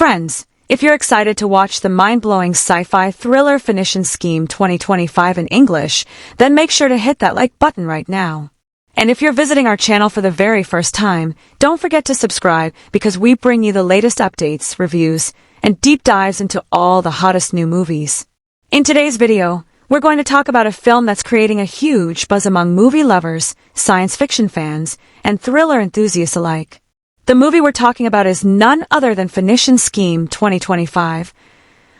Friends, if you're excited to watch the mind-blowing sci-fi thriller Phoenician Scheme 2025 in English, then make sure to hit that like button right now. And if you're visiting our channel for the very first time, don't forget to subscribe because we bring you the latest updates, reviews, and deep dives into all the hottest new movies. In today's video, we're going to talk about a film that's creating a huge buzz among movie lovers, science fiction fans, and thriller enthusiasts alike. The movie we're talking about is none other than Phoenician Scheme 2025,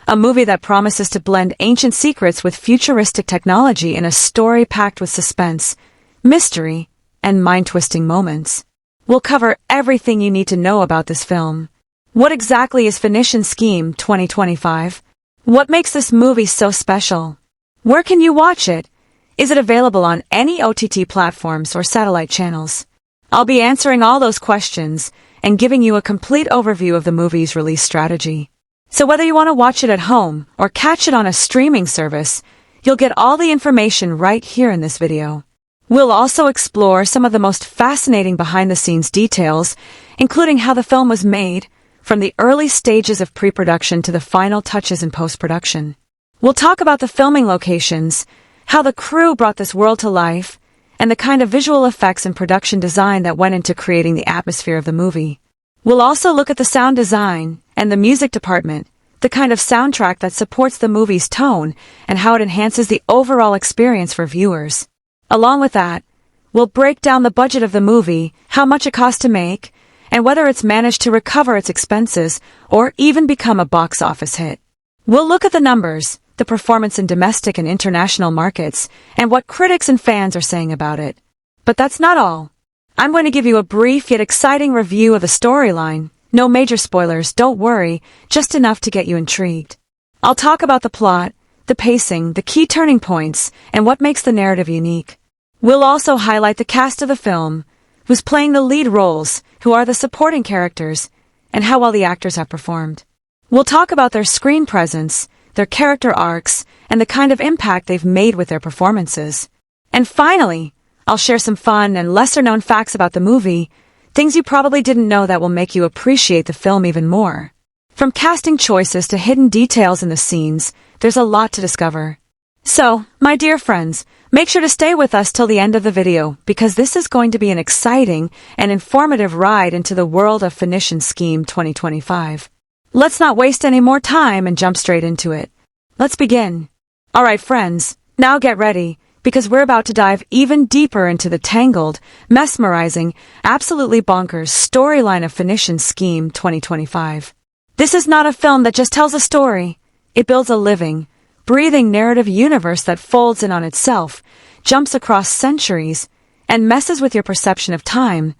a movie that promises to blend ancient secrets with futuristic technology in a story packed with suspense, mystery, and mind-twisting moments. We'll cover everything you need to know about this film. What exactly is Phoenician Scheme 2025? What makes this movie so special? Where can you watch it? Is it available on any OTT platforms or satellite channels? I'll be answering all those questions and giving you a complete overview of the movie's release strategy. So whether you want to watch it at home or catch it on a streaming service, you'll get all the information right here in this video. We'll also explore some of the most fascinating behind-the-scenes details, including how the film was made, from the early stages of pre-production to the final touches in post-production. We'll talk about the filming locations, how the crew brought this world to life, and the kind of visual effects and production design that went into creating the atmosphere of the movie. We'll also look at the sound design and the music department, the kind of soundtrack that supports the movie's tone and how it enhances the overall experience for viewers. Along with that, we'll break down the budget of the movie, how much it cost to make, and whether it's managed to recover its expenses or even become a box office hit. We'll look at the numbers, the performance in domestic and international markets, and what critics and fans are saying about it. But that's not all. I'm going to give you a brief yet exciting review of the storyline. No major spoilers, don't worry, just enough to get you intrigued. I'll talk about the plot, the pacing, the key turning points, and what makes the narrative unique. We'll also highlight the cast of the film, who's playing the lead roles, who are the supporting characters, and how well the actors have performed. We'll talk about their screen presence, their character arcs, and the kind of impact they've made with their performances. And finally, I'll share some fun and lesser-known facts about the movie, things you probably didn't know that will make you appreciate the film even more. From casting choices to hidden details in the scenes, there's a lot to discover. So, my dear friends, make sure to stay with us till the end of the video, because this is going to be an exciting and informative ride into the world of Phoenician Scheme 2025. Let's not waste any more time and jump straight into it. Let's begin. Alright friends, now get ready, because we're about to dive even deeper into the tangled, mesmerizing, absolutely bonkers storyline of Phoenician Scheme 2025. This is not a film that just tells a story. It builds a living, breathing narrative universe that folds in on itself, jumps across centuries, and messes with your perception of time,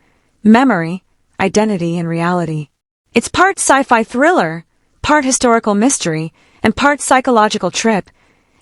memory, identity, and reality. It's part sci-fi thriller, part historical mystery, and part psychological trip,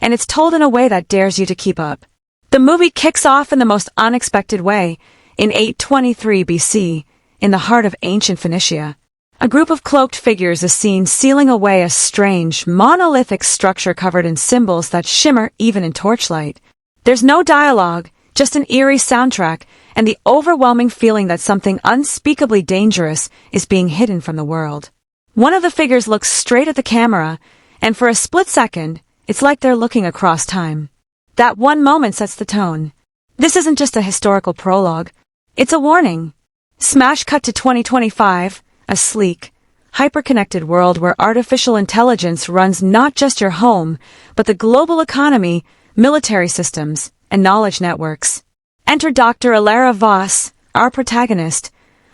and it's told in a way that dares you to keep up. The movie kicks off in the most unexpected way, in 823 BC, in the heart of ancient Phoenicia. A group of cloaked figures is seen sealing away a strange, monolithic structure covered in symbols that shimmer even in torchlight. There's no dialogue, just an eerie soundtrack, and the overwhelming feeling that something unspeakably dangerous is being hidden from the world. One of the figures looks straight at the camera, and for a split second, it's like they're looking across time. That one moment sets the tone. This isn't just a historical prologue. It's a warning. Smash cut to 2025, a sleek, hyper-connected world where artificial intelligence runs not just your home, but the global economy, military systems, and knowledge networks. Enter Dr. Alara Voss, our protagonist,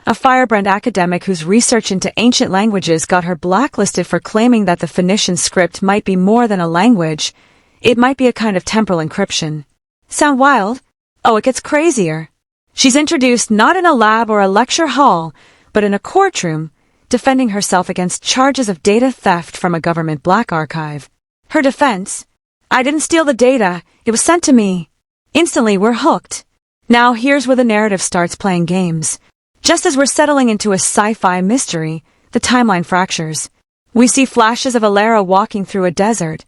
a firebrand academic whose research into ancient languages got her blacklisted for claiming that the Phoenician script might be more than a language. It might be a kind of temporal encryption. Sound wild? Oh, it gets crazier. She's introduced not in a lab or a lecture hall, but in a courtroom, defending herself against charges of data theft from a government black archive. Her defense? I didn't steal the data, it was sent to me. Instantly, we're hooked. Now here's where the narrative starts playing games. Just as we're settling into a sci-fi mystery, the timeline fractures. We see flashes of Alara walking through a desert,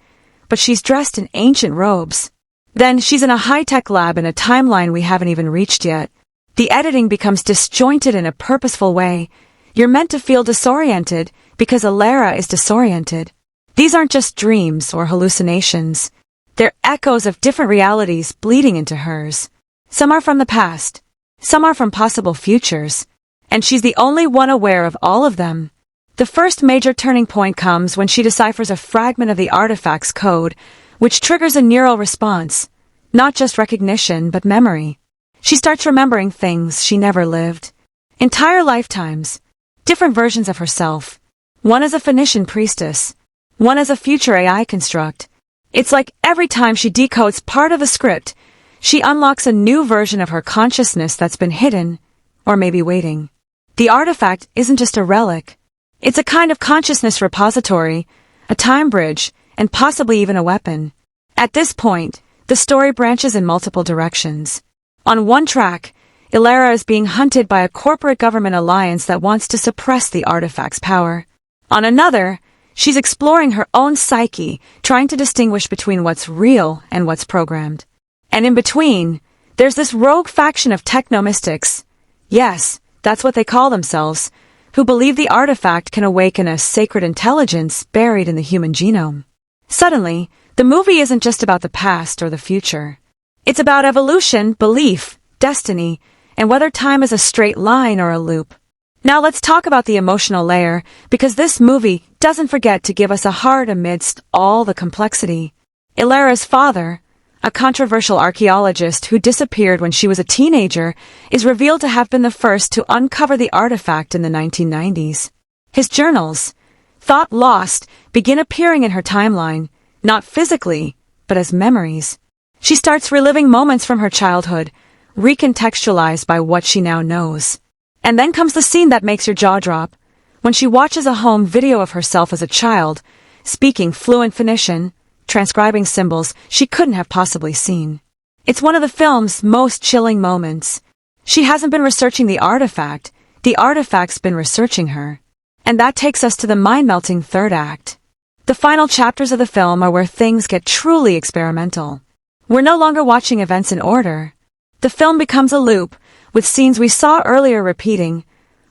but she's dressed in ancient robes. Then she's in a high-tech lab in a timeline we haven't even reached yet. The editing becomes disjointed in a purposeful way. You're meant to feel disoriented, because Alara is disoriented. These aren't just dreams or hallucinations. They're echoes of different realities bleeding into hers. Some are from the past. Some are from possible futures. And she's the only one aware of all of them. The first major turning point comes when she deciphers a fragment of the artifact's code, which triggers a neural response. Not just recognition, but memory. She starts remembering things she never lived. Entire lifetimes. Different versions of herself. One as a Phoenician priestess. One as a future AI construct. It's like every time she decodes part of a script, she unlocks a new version of her consciousness that's been hidden, or maybe waiting. The artifact isn't just a relic. It's a kind of consciousness repository, a time bridge, and possibly even a weapon. At this point, the story branches in multiple directions. On one track, Alara is being hunted by a corporate government alliance that wants to suppress the artifact's power. On another, she's exploring her own psyche, trying to distinguish between what's real and what's programmed. And in between, there's this rogue faction of technomystics. Yes, that's what they call themselves, who believe the artifact can awaken a sacred intelligence buried in the human genome. Suddenly, the movie isn't just about the past or the future. It's about evolution, belief, destiny, and whether time is a straight line or a loop. Now let's talk about the emotional layer, because this movie doesn't forget to give us a heart amidst all the complexity. Alara's father, a controversial archaeologist who disappeared when she was a teenager, is revealed to have been the first to uncover the artifact in the 1990s. His journals, thought lost, begin appearing in her timeline, not physically, but as memories. She starts reliving moments from her childhood, recontextualized by what she now knows. And then comes the scene that makes your jaw drop, when she watches a home video of herself as a child, speaking fluent Phoenician, transcribing symbols she couldn't have possibly seen. It's one of the film's most chilling moments. She hasn't been researching the artifact's been researching her. And that takes us to the mind-melting third act. The final chapters of the film are where things get truly experimental. We're no longer watching events in order. The film becomes a loop, with scenes we saw earlier repeating,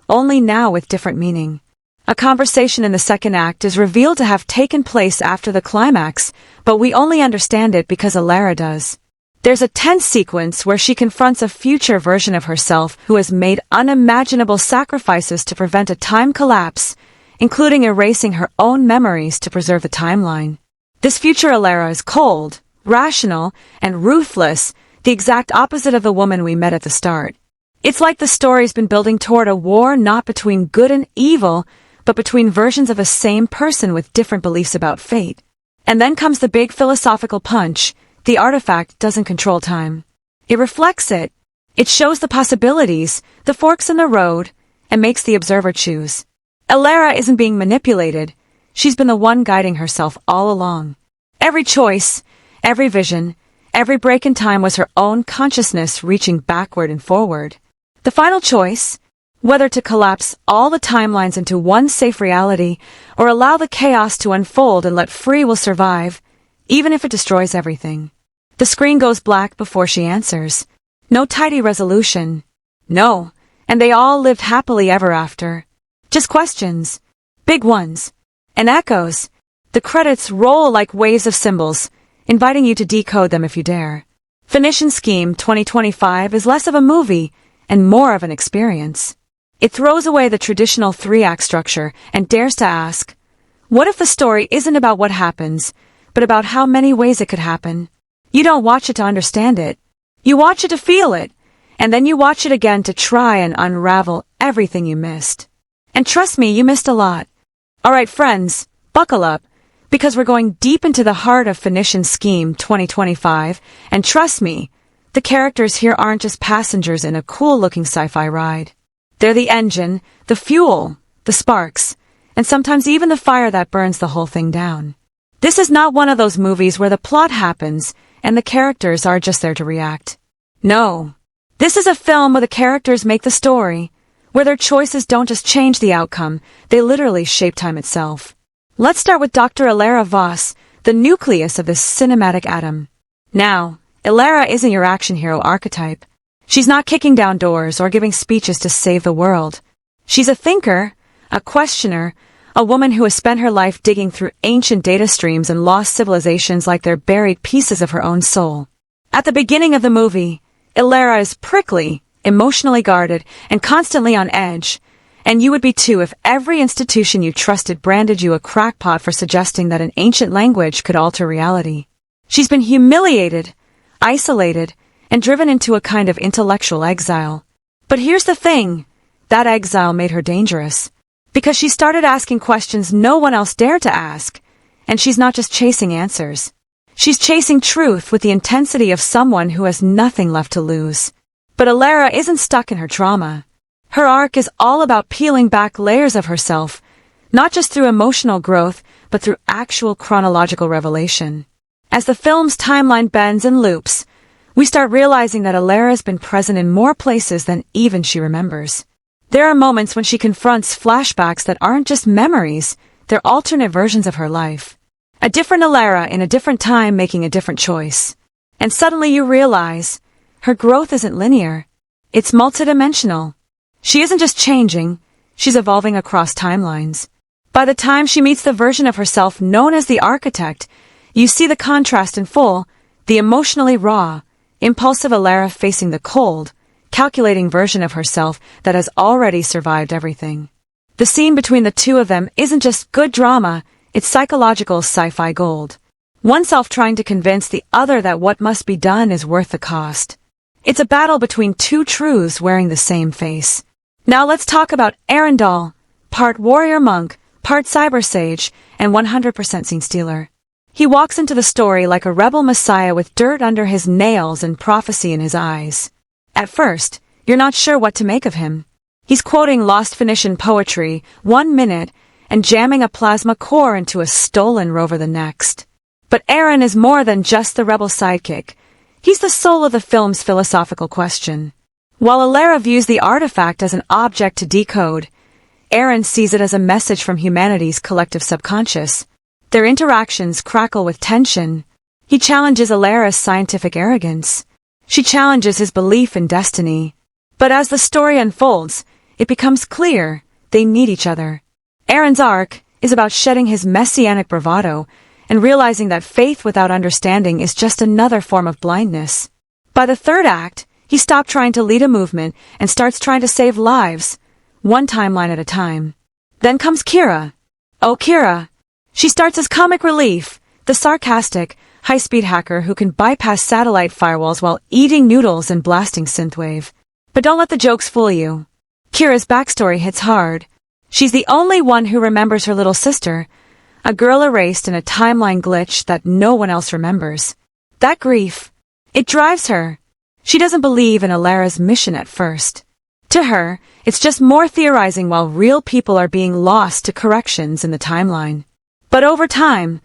only now with different meaning. A conversation in the second act is revealed to have taken place after the climax, but we only understand it because Alara does. There's a tense sequence where she confronts a future version of herself who has made unimaginable sacrifices to prevent a time collapse, including erasing her own memories to preserve the timeline. This future Alara is cold, rational, and ruthless, the exact opposite of the woman we met at the start. It's like the story's been building toward a war not between good and evil, but between versions of a same person with different beliefs about fate. And then comes the big philosophical punch. The artifact doesn't control time. It reflects it. It shows the possibilities, the forks in the road, and makes the observer choose. Alara isn't being manipulated. She's been the one guiding herself all along. Every choice, every vision, every break in time was her own consciousness reaching backward and forward. The final choice, whether to collapse all the timelines into one safe reality or allow the chaos to unfold and let free will survive, even if it destroys everything. The screen goes black before she answers. No tidy resolution. No, and they all lived happily ever after. Just questions. Big ones. And echoes. The credits roll like waves of symbols, inviting you to decode them if you dare. Phoenician Scheme 2025 is less of a movie and more of an experience. It throws away the traditional three-act structure and dares to ask, what if the story isn't about what happens, but about how many ways it could happen? You don't watch it to understand it. You watch it to feel it, and then you watch it again to try and unravel everything you missed. And trust me, you missed a lot. Alright friends, buckle up, because we're going deep into the heart of Phoenician Scheme 2025, and trust me, the characters here aren't just passengers in a cool-looking sci-fi ride. They're the engine, the fuel, the sparks, and sometimes even the fire that burns the whole thing down. This is not one of those movies where the plot happens and the characters are just there to react. No. This is a film where the characters make the story, where their choices don't just change the outcome, they literally shape time itself. Let's start with Dr. Alara Voss, the nucleus of this cinematic atom. Now, Alara isn't your action hero archetype. She's not kicking down doors or giving speeches to save the world. She's a thinker, a questioner, a woman who has spent her life digging through ancient data streams and lost civilizations like they're buried pieces of her own soul. At the beginning of the movie, Ilara is prickly, emotionally guarded, and constantly on edge. And you would be too if every institution you trusted branded you a crackpot for suggesting that an ancient language could alter reality. She's been humiliated, isolated, and driven into a kind of intellectual exile. But here's the thing, that exile made her dangerous. Because she started asking questions no one else dared to ask. And she's not just chasing answers. She's chasing truth with the intensity of someone who has nothing left to lose. But Ilara isn't stuck in her trauma. Her arc is all about peeling back layers of herself, not just through emotional growth, but through actual chronological revelation. As the film's timeline bends and loops, we start realizing that Ilara has been present in more places than even she remembers. There are moments when she confronts flashbacks that aren't just memories, they're alternate versions of her life. A different Ilara in a different time making a different choice. And suddenly you realize, her growth isn't linear. It's multidimensional. She isn't just changing, she's evolving across timelines. By the time she meets the version of herself known as the Architect, you see the contrast in full, the emotionally raw, impulsive Ilara facing the cold, calculating version of herself that has already survived everything. The scene between the two of them isn't just good drama, it's psychological sci-fi gold. One self trying to convince the other that what must be done is worth the cost. It's a battle between two truths wearing the same face. Now let's talk about Arundel, part warrior monk, part cyber sage, and 100% scene stealer. He walks into the story like a rebel messiah with dirt under his nails and prophecy in his eyes. At first, you're not sure what to make of him. He's quoting lost Phoenician poetry 1 minute and jamming a plasma core into a stolen rover the next. But Aaron is more than just the rebel sidekick. He's the soul of the film's philosophical question. While Ilara views the artifact as an object to decode, Aaron sees it as a message from humanity's collective subconscious. Their interactions crackle with tension. He challenges Ilara's scientific arrogance. She challenges his belief in destiny. But as the story unfolds, it becomes clear they need each other. Aaron's arc is about shedding his messianic bravado and realizing that faith without understanding is just another form of blindness. By the third act, he stopped trying to lead a movement and starts trying to save lives, one timeline at a time. Then comes Kira. Oh, Kira. She starts as comic relief, the sarcastic, high-speed hacker who can bypass satellite firewalls while eating noodles and blasting synthwave. But don't let the jokes fool you. Kira's backstory hits hard. She's the only one who remembers her little sister, a girl erased in a timeline glitch that no one else remembers. That grief, it drives her. She doesn't believe in Ilara's mission at first. To her, it's just more theorizing while real people are being lost to corrections in the timeline. But over time,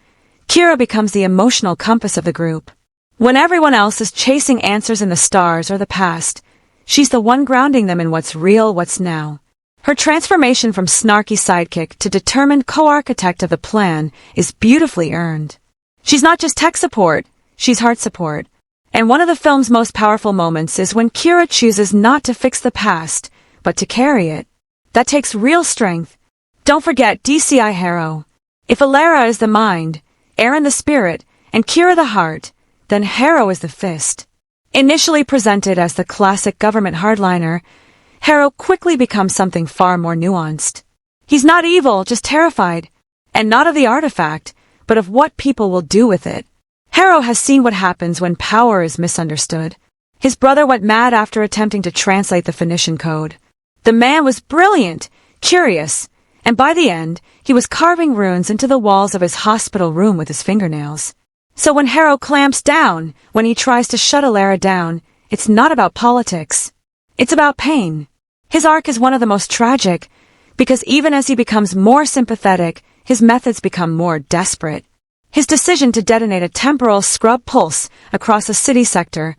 Kira becomes the emotional compass of the group. When everyone else is chasing answers in the stars or the past, she's the one grounding them in what's real, what's now. Her transformation from snarky sidekick to determined co-architect of the plan is beautifully earned. She's not just tech support, she's heart support. And one of the film's most powerful moments is when Kira chooses not to fix the past, but to carry it. That takes real strength. Don't forget DCI Harrow. If Ilara is the mind, Aaron the spirit, and Kira the heart, then Harrow is the fist. Initially presented as the classic government hardliner, Harrow quickly becomes something far more nuanced. He's not evil, just terrified. And not of the artifact, but of what people will do with it. Harrow has seen what happens when power is misunderstood. His brother went mad after attempting to translate the Phoenician code. The man was brilliant, curious, and by the end, he was carving runes into the walls of his hospital room with his fingernails. So when Harrow clamps down, when he tries to shut Ilara down, it's not about politics. It's about pain. His arc is one of the most tragic, because even as he becomes more sympathetic, his methods become more desperate. His decision to detonate a temporal scrub pulse across a city sector,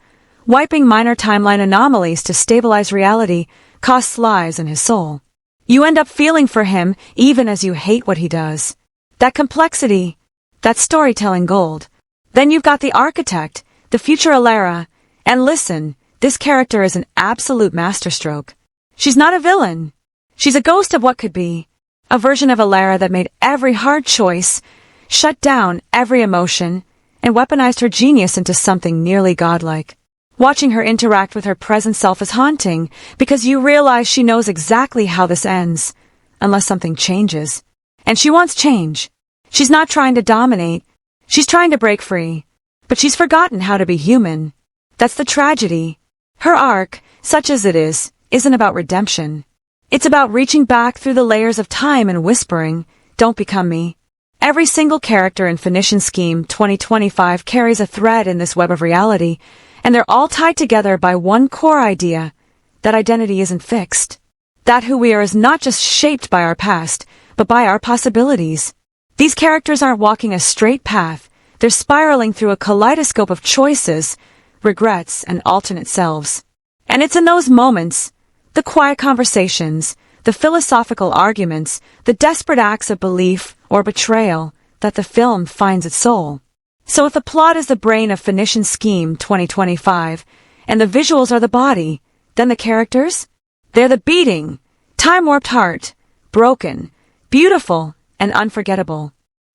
wiping minor timeline anomalies to stabilize reality, costs lives and his soul. You end up feeling for him even as you hate what he does. That complexity, that storytelling gold. Then you've got the architect, the future Ilara, and listen, this character is an absolute masterstroke. She's not a villain. She's a ghost of what could be. A version of Alara that made every hard choice, shut down every emotion, and weaponized her genius into something nearly godlike. Watching her interact with her present self is haunting because you realize she knows exactly how this ends, unless something changes. And she wants change. She's not trying to dominate. She's trying to break free. But she's forgotten how to be human. That's the tragedy. Her arc, such as it is, isn't about redemption. It's about reaching back through the layers of time and whispering, "Don't become me." Every single character in Phoenician Scheme 2025 carries a thread in this web of reality, and they're all tied together by one core idea, that identity isn't fixed. That who we are is not just shaped by our past, but by our possibilities. These characters aren't walking a straight path, they're spiraling through a kaleidoscope of choices, regrets, and alternate selves. And it's in those moments, the quiet conversations, the philosophical arguments, the desperate acts of belief or betrayal, that the film finds its soul. So if the plot is the brain of Phoenician Scheme 2025, and the visuals are the body, then the characters? They're the beating, time-warped heart, broken, beautiful, and unforgettable.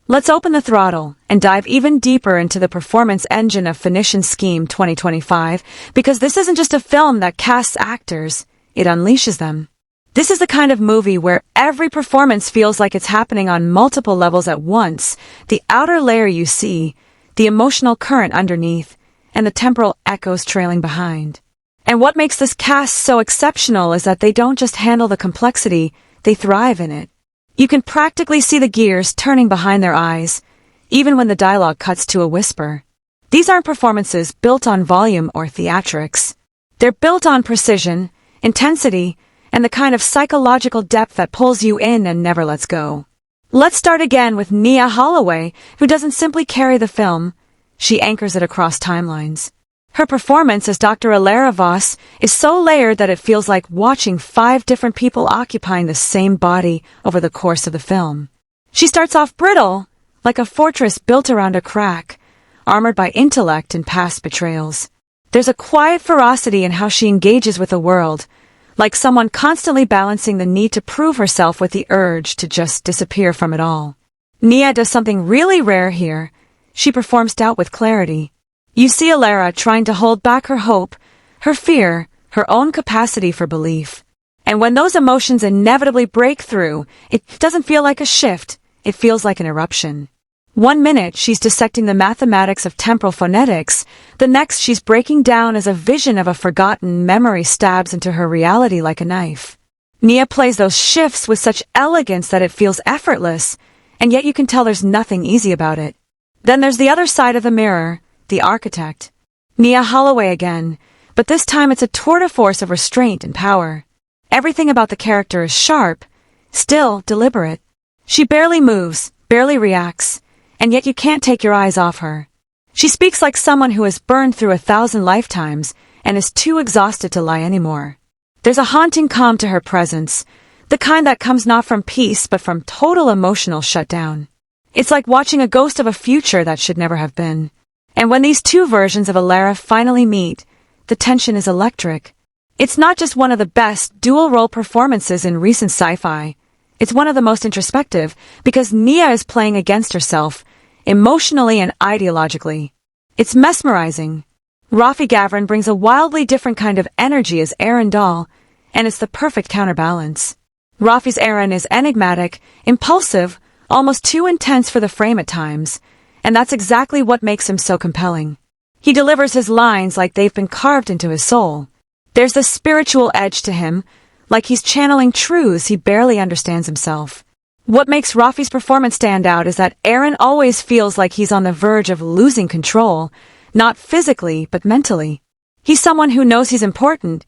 Let's open the throttle and dive even deeper into the performance engine of Phoenician Scheme 2025, because this isn't just a film that casts actors, it unleashes them. This is the kind of movie where every performance feels like it's happening on multiple levels at once, the outer layer you see, the emotional current underneath, and the temporal echoes trailing behind. And what makes this cast so exceptional is that they don't just handle the complexity, they thrive in it. You can practically see the gears turning behind their eyes, even when the dialogue cuts to a whisper. These aren't performances built on volume or theatrics. They're built on precision, intensity, and the kind of psychological depth that pulls you in and never lets go. Let's start again with Nia Holloway, who doesn't simply carry the film, she anchors it across timelines. Her performance as Dr. Alara Voss is so layered that it feels like watching 5 different people occupying the same body over the course of the film. She starts off brittle, like a fortress built around a crack, armored by intellect and past betrayals. There's a quiet ferocity in how she engages with the world, like someone constantly balancing the need to prove herself with the urge to just disappear from it all. Nia does something really rare here. She performs doubt with clarity. You see Alara trying to hold back her hope, her fear, her own capacity for belief. And when those emotions inevitably break through, it doesn't feel like a shift, it feels like an eruption. 1 minute she's dissecting the mathematics of temporal phonetics, the next she's breaking down as a vision of a forgotten memory stabs into her reality like a knife. Nia plays those shifts with such elegance that it feels effortless, and yet you can tell there's nothing easy about it. Then there's the other side of the mirror, the architect. Nia Holloway again, but this time it's a tour de force of restraint and power. Everything about the character is sharp, still deliberate. She barely moves, barely reacts, and yet you can't take your eyes off her. She speaks like someone who has burned through 1,000 lifetimes and is too exhausted to lie anymore. There's a haunting calm to her presence, the kind that comes not from peace but from total emotional shutdown. It's like watching a ghost of a future that should never have been. And when these two versions of Alara finally meet, the tension is electric. It's not just one of the best dual-role performances in recent sci-fi. It's one of the most introspective, because Nia is playing against herself, emotionally and ideologically. It's mesmerizing. Rafi Gavran brings a wildly different kind of energy as Aaron Dahl, and it's the perfect counterbalance. Rafi's Aaron is enigmatic, impulsive, almost too intense for the frame at times, and that's exactly what makes him so compelling. He delivers his lines like they've been carved into his soul. There's the spiritual edge to him, like he's channeling truths he barely understands himself. What makes Rafi's performance stand out is that Aaron always feels like he's on the verge of losing control, not physically, but mentally. He's someone who knows he's important,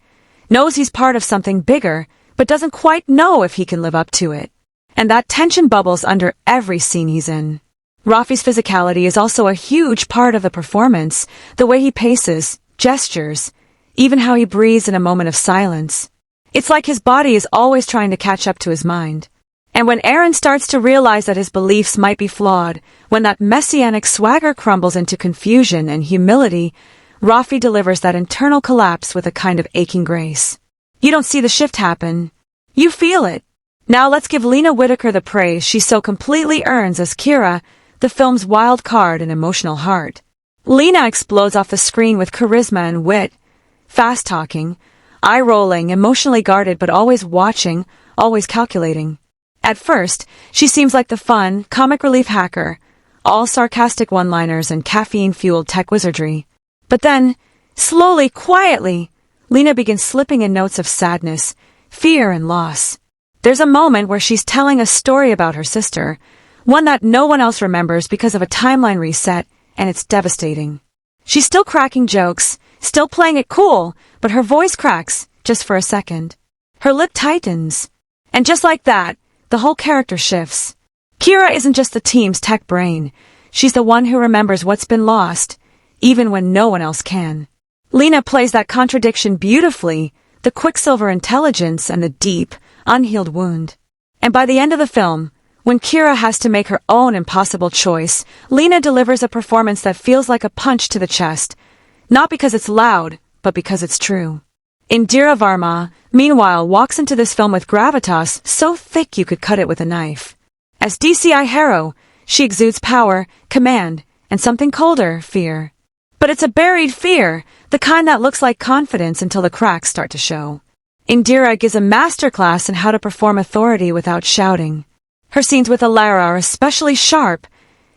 knows he's part of something bigger, but doesn't quite know if he can live up to it. And that tension bubbles under every scene he's in. Rafi's physicality is also a huge part of the performance, the way he paces, gestures, even how he breathes in a moment of silence. It's like his body is always trying to catch up to his mind. And when Aaron starts to realize that his beliefs might be flawed, when that messianic swagger crumbles into confusion and humility, Rafi delivers that internal collapse with a kind of aching grace. You don't see the shift happen. You feel it. Now let's give Lena Whitaker the praise she so completely earns as Kira, the film's wild card and emotional heart. Lena explodes off the screen with charisma and wit, fast-talking, eye-rolling, emotionally guarded but always watching, always calculating. At first, she seems like the fun, comic relief hacker, all sarcastic one-liners and caffeine-fueled tech wizardry. But then, slowly, quietly, Lena begins slipping in notes of sadness, fear, and loss. There's a moment where she's telling a story about her sister, one that no one else remembers because of a timeline reset, and it's devastating. She's still cracking jokes, still playing it cool, but her voice cracks, just for a second. Her lip tightens. And just like that, the whole character shifts. Kira isn't just the team's tech brain. She's the one who remembers what's been lost, even when no one else can. Lena plays that contradiction beautifully, the Quicksilver intelligence and the deep, unhealed wound. And by the end of the film, when Kira has to make her own impossible choice, Lena delivers a performance that feels like a punch to the chest, not because it's loud, but because it's true. Indira Varma, meanwhile, walks into this film with gravitas so thick you could cut it with a knife. As DCI hero, she exudes power, command, and something colder, fear. But it's a buried fear, the kind that looks like confidence until the cracks start to show. Indira gives a masterclass in how to perform authority without shouting. Her scenes with Alara are especially sharp,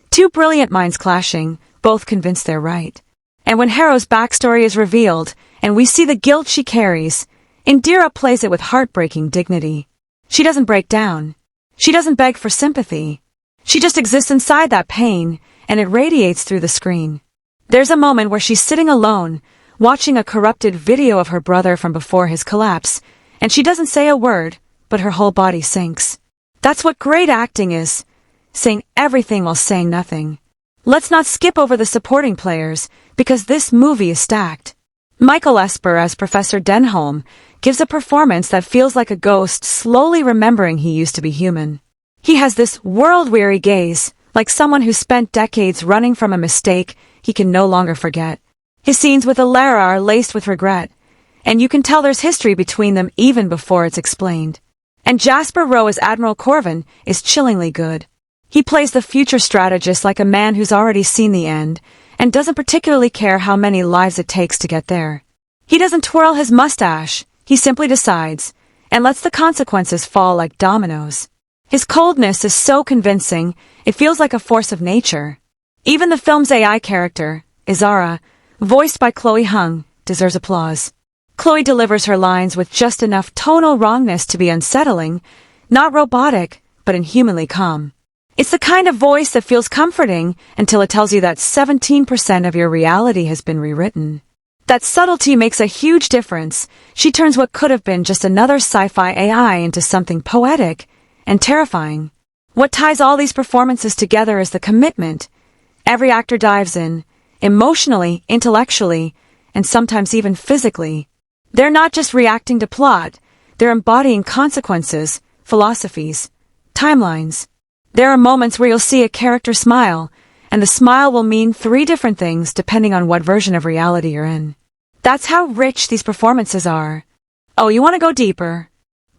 two brilliant minds clashing, both convinced they're right. And when Harrow's backstory is revealed, and we see the guilt she carries, Indira plays it with heartbreaking dignity. She doesn't break down. She doesn't beg for sympathy. She just exists inside that pain, and it radiates through the screen. There's a moment where she's sitting alone, watching a corrupted video of her brother from before his collapse, and she doesn't say a word, but her whole body sinks. That's what great acting is, saying everything while saying nothing. Let's not skip over the supporting players, because this movie is stacked. Michael Esper as Professor Denholm gives a performance that feels like a ghost slowly remembering he used to be human. He has this world-weary gaze, like someone who spent decades running from a mistake he can no longer forget. His scenes with Alara are laced with regret, and you can tell there's history between them even before it's explained. And Jasper Rowe as Admiral Corvin is chillingly good. He plays the future strategist like a man who's already seen the end, and doesn't particularly care how many lives it takes to get there. He doesn't twirl his mustache, he simply decides, and lets the consequences fall like dominoes. His coldness is so convincing, it feels like a force of nature. Even the film's AI character, Izara, voiced by Chloe Hung, deserves applause. Chloe delivers her lines with just enough tonal wrongness to be unsettling, not robotic, but inhumanly calm. It's the kind of voice that feels comforting until it tells you that 17% of your reality has been rewritten. That subtlety makes a huge difference. She turns what could have been just another sci-fi AI into something poetic and terrifying. What ties all these performances together is the commitment. Every actor dives in, emotionally, intellectually, and sometimes even physically. They're not just reacting to plot, they're embodying consequences, philosophies, timelines. There are moments where you'll see a character smile, and the smile will mean 3 different things depending on what version of reality you're in. That's how rich these performances are. Oh, you want to go deeper?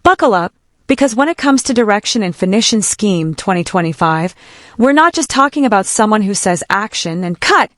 Buckle up, because when it comes to direction in Phoenician Scheme 2025, we're not just talking about someone who says action and cut.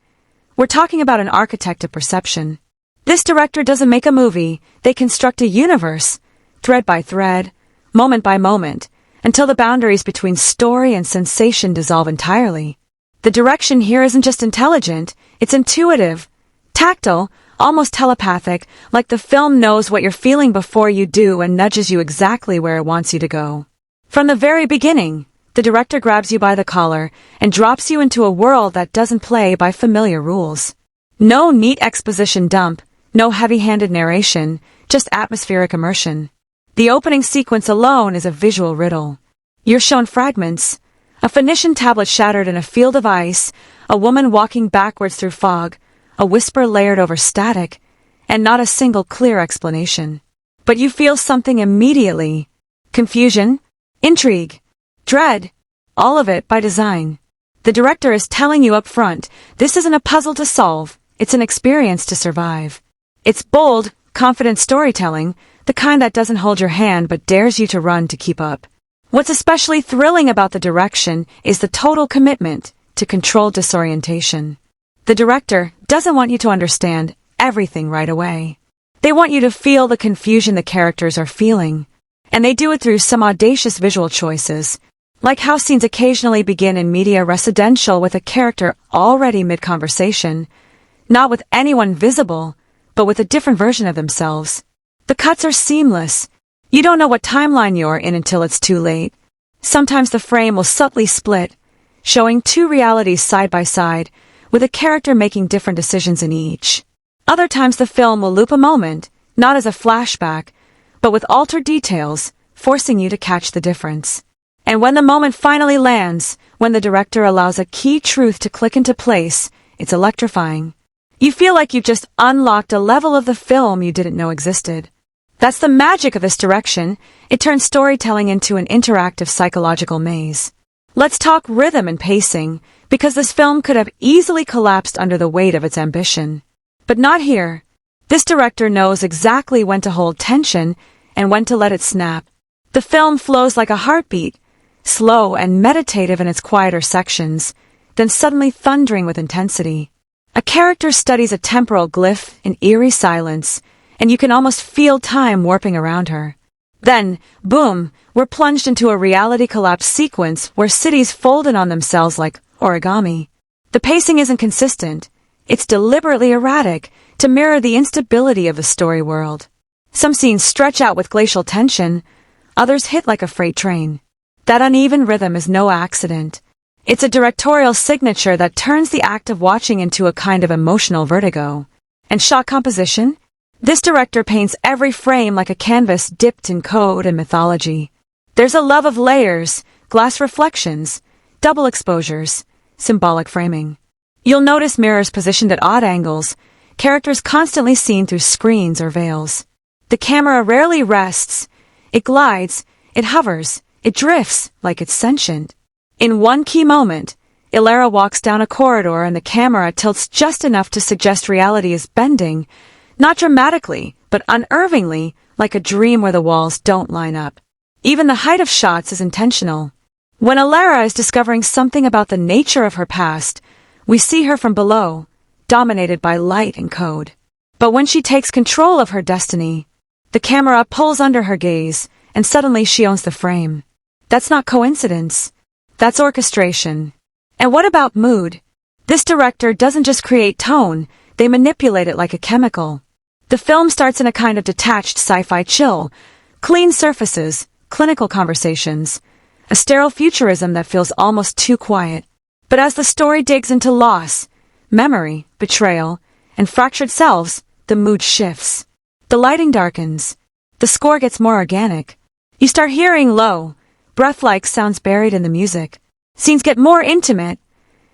We're talking about an architect of perception. This director doesn't make a movie, they construct a universe, thread by thread, moment by moment, until the boundaries between story and sensation dissolve entirely. The direction here isn't just intelligent, it's intuitive, tactile, almost telepathic, like the film knows what you're feeling before you do and nudges you exactly where it wants you to go. From the very beginning, the director grabs you by the collar and drops you into a world that doesn't play by familiar rules. No neat exposition dump, no heavy-handed narration, just atmospheric immersion. The opening sequence alone is a visual riddle. You're shown fragments, a Phoenician tablet shattered in a field of ice, a woman walking backwards through fog, a whisper layered over static, and not a single clear explanation. But you feel something immediately. Confusion, intrigue, dread, all of it by design. The director is telling you up front, this isn't a puzzle to solve, it's an experience to survive. It's bold, confident storytelling, the kind that doesn't hold your hand but dares you to run to keep up. What's especially thrilling about the direction is the total commitment to controlled disorientation. The director doesn't want you to understand everything right away. They want you to feel the confusion the characters are feeling, and they do it through some audacious visual choices, like how scenes occasionally begin in media residential with a character already mid-conversation, not with anyone visible, but with a different version of themselves. The cuts are seamless. You don't know what timeline you're in until it's too late. Sometimes the frame will subtly split, showing two realities side by side, with a character making different decisions in each. Other times the film will loop a moment, not as a flashback, but with altered details, forcing you to catch the difference. And when the moment finally lands, when the director allows a key truth to click into place, it's electrifying. You feel like you've just unlocked a level of the film you didn't know existed. That's the magic of this direction. It turns storytelling into an interactive psychological maze. Let's talk rhythm and pacing, because this film could have easily collapsed under the weight of its ambition. But not here. This director knows exactly when to hold tension and when to let it snap. The film flows like a heartbeat, slow and meditative in its quieter sections, then suddenly thundering with intensity. A character studies a temporal glyph in eerie silence, and you can almost feel time warping around her. Then, boom, we're plunged into a reality collapse sequence where cities fold in on themselves like origami. The pacing isn't consistent. It's deliberately erratic to mirror the instability of the story world. Some scenes stretch out with glacial tension, others hit like a freight train. That uneven rhythm is no accident. It's a directorial signature that turns the act of watching into a kind of emotional vertigo. And shot composition? This director paints every frame like a canvas dipped in code and mythology. There's a love of layers, glass reflections, double exposures, symbolic framing. You'll notice mirrors positioned at odd angles, characters constantly seen through screens or veils. The camera rarely rests. It glides, it hovers, it drifts like it's sentient. In one key moment, Illyra walks down a corridor and the camera tilts just enough to suggest reality is bending, not dramatically, but unnervingly, like a dream where the walls don't line up. Even the height of shots is intentional. When Illyra is discovering something about the nature of her past, we see her from below, dominated by light and code. But when she takes control of her destiny, the camera pulls under her gaze, and suddenly she owns the frame. That's not coincidence. That's orchestration. And what about mood? This director doesn't just create tone, they manipulate it like a chemical. The film starts in a kind of detached sci-fi chill, clean surfaces, clinical conversations, a sterile futurism that feels almost too quiet. But as the story digs into loss, memory, betrayal, and fractured selves, the mood shifts. The lighting darkens. The score gets more organic. You start hearing low, breath-like sounds buried in the music. Scenes get more intimate.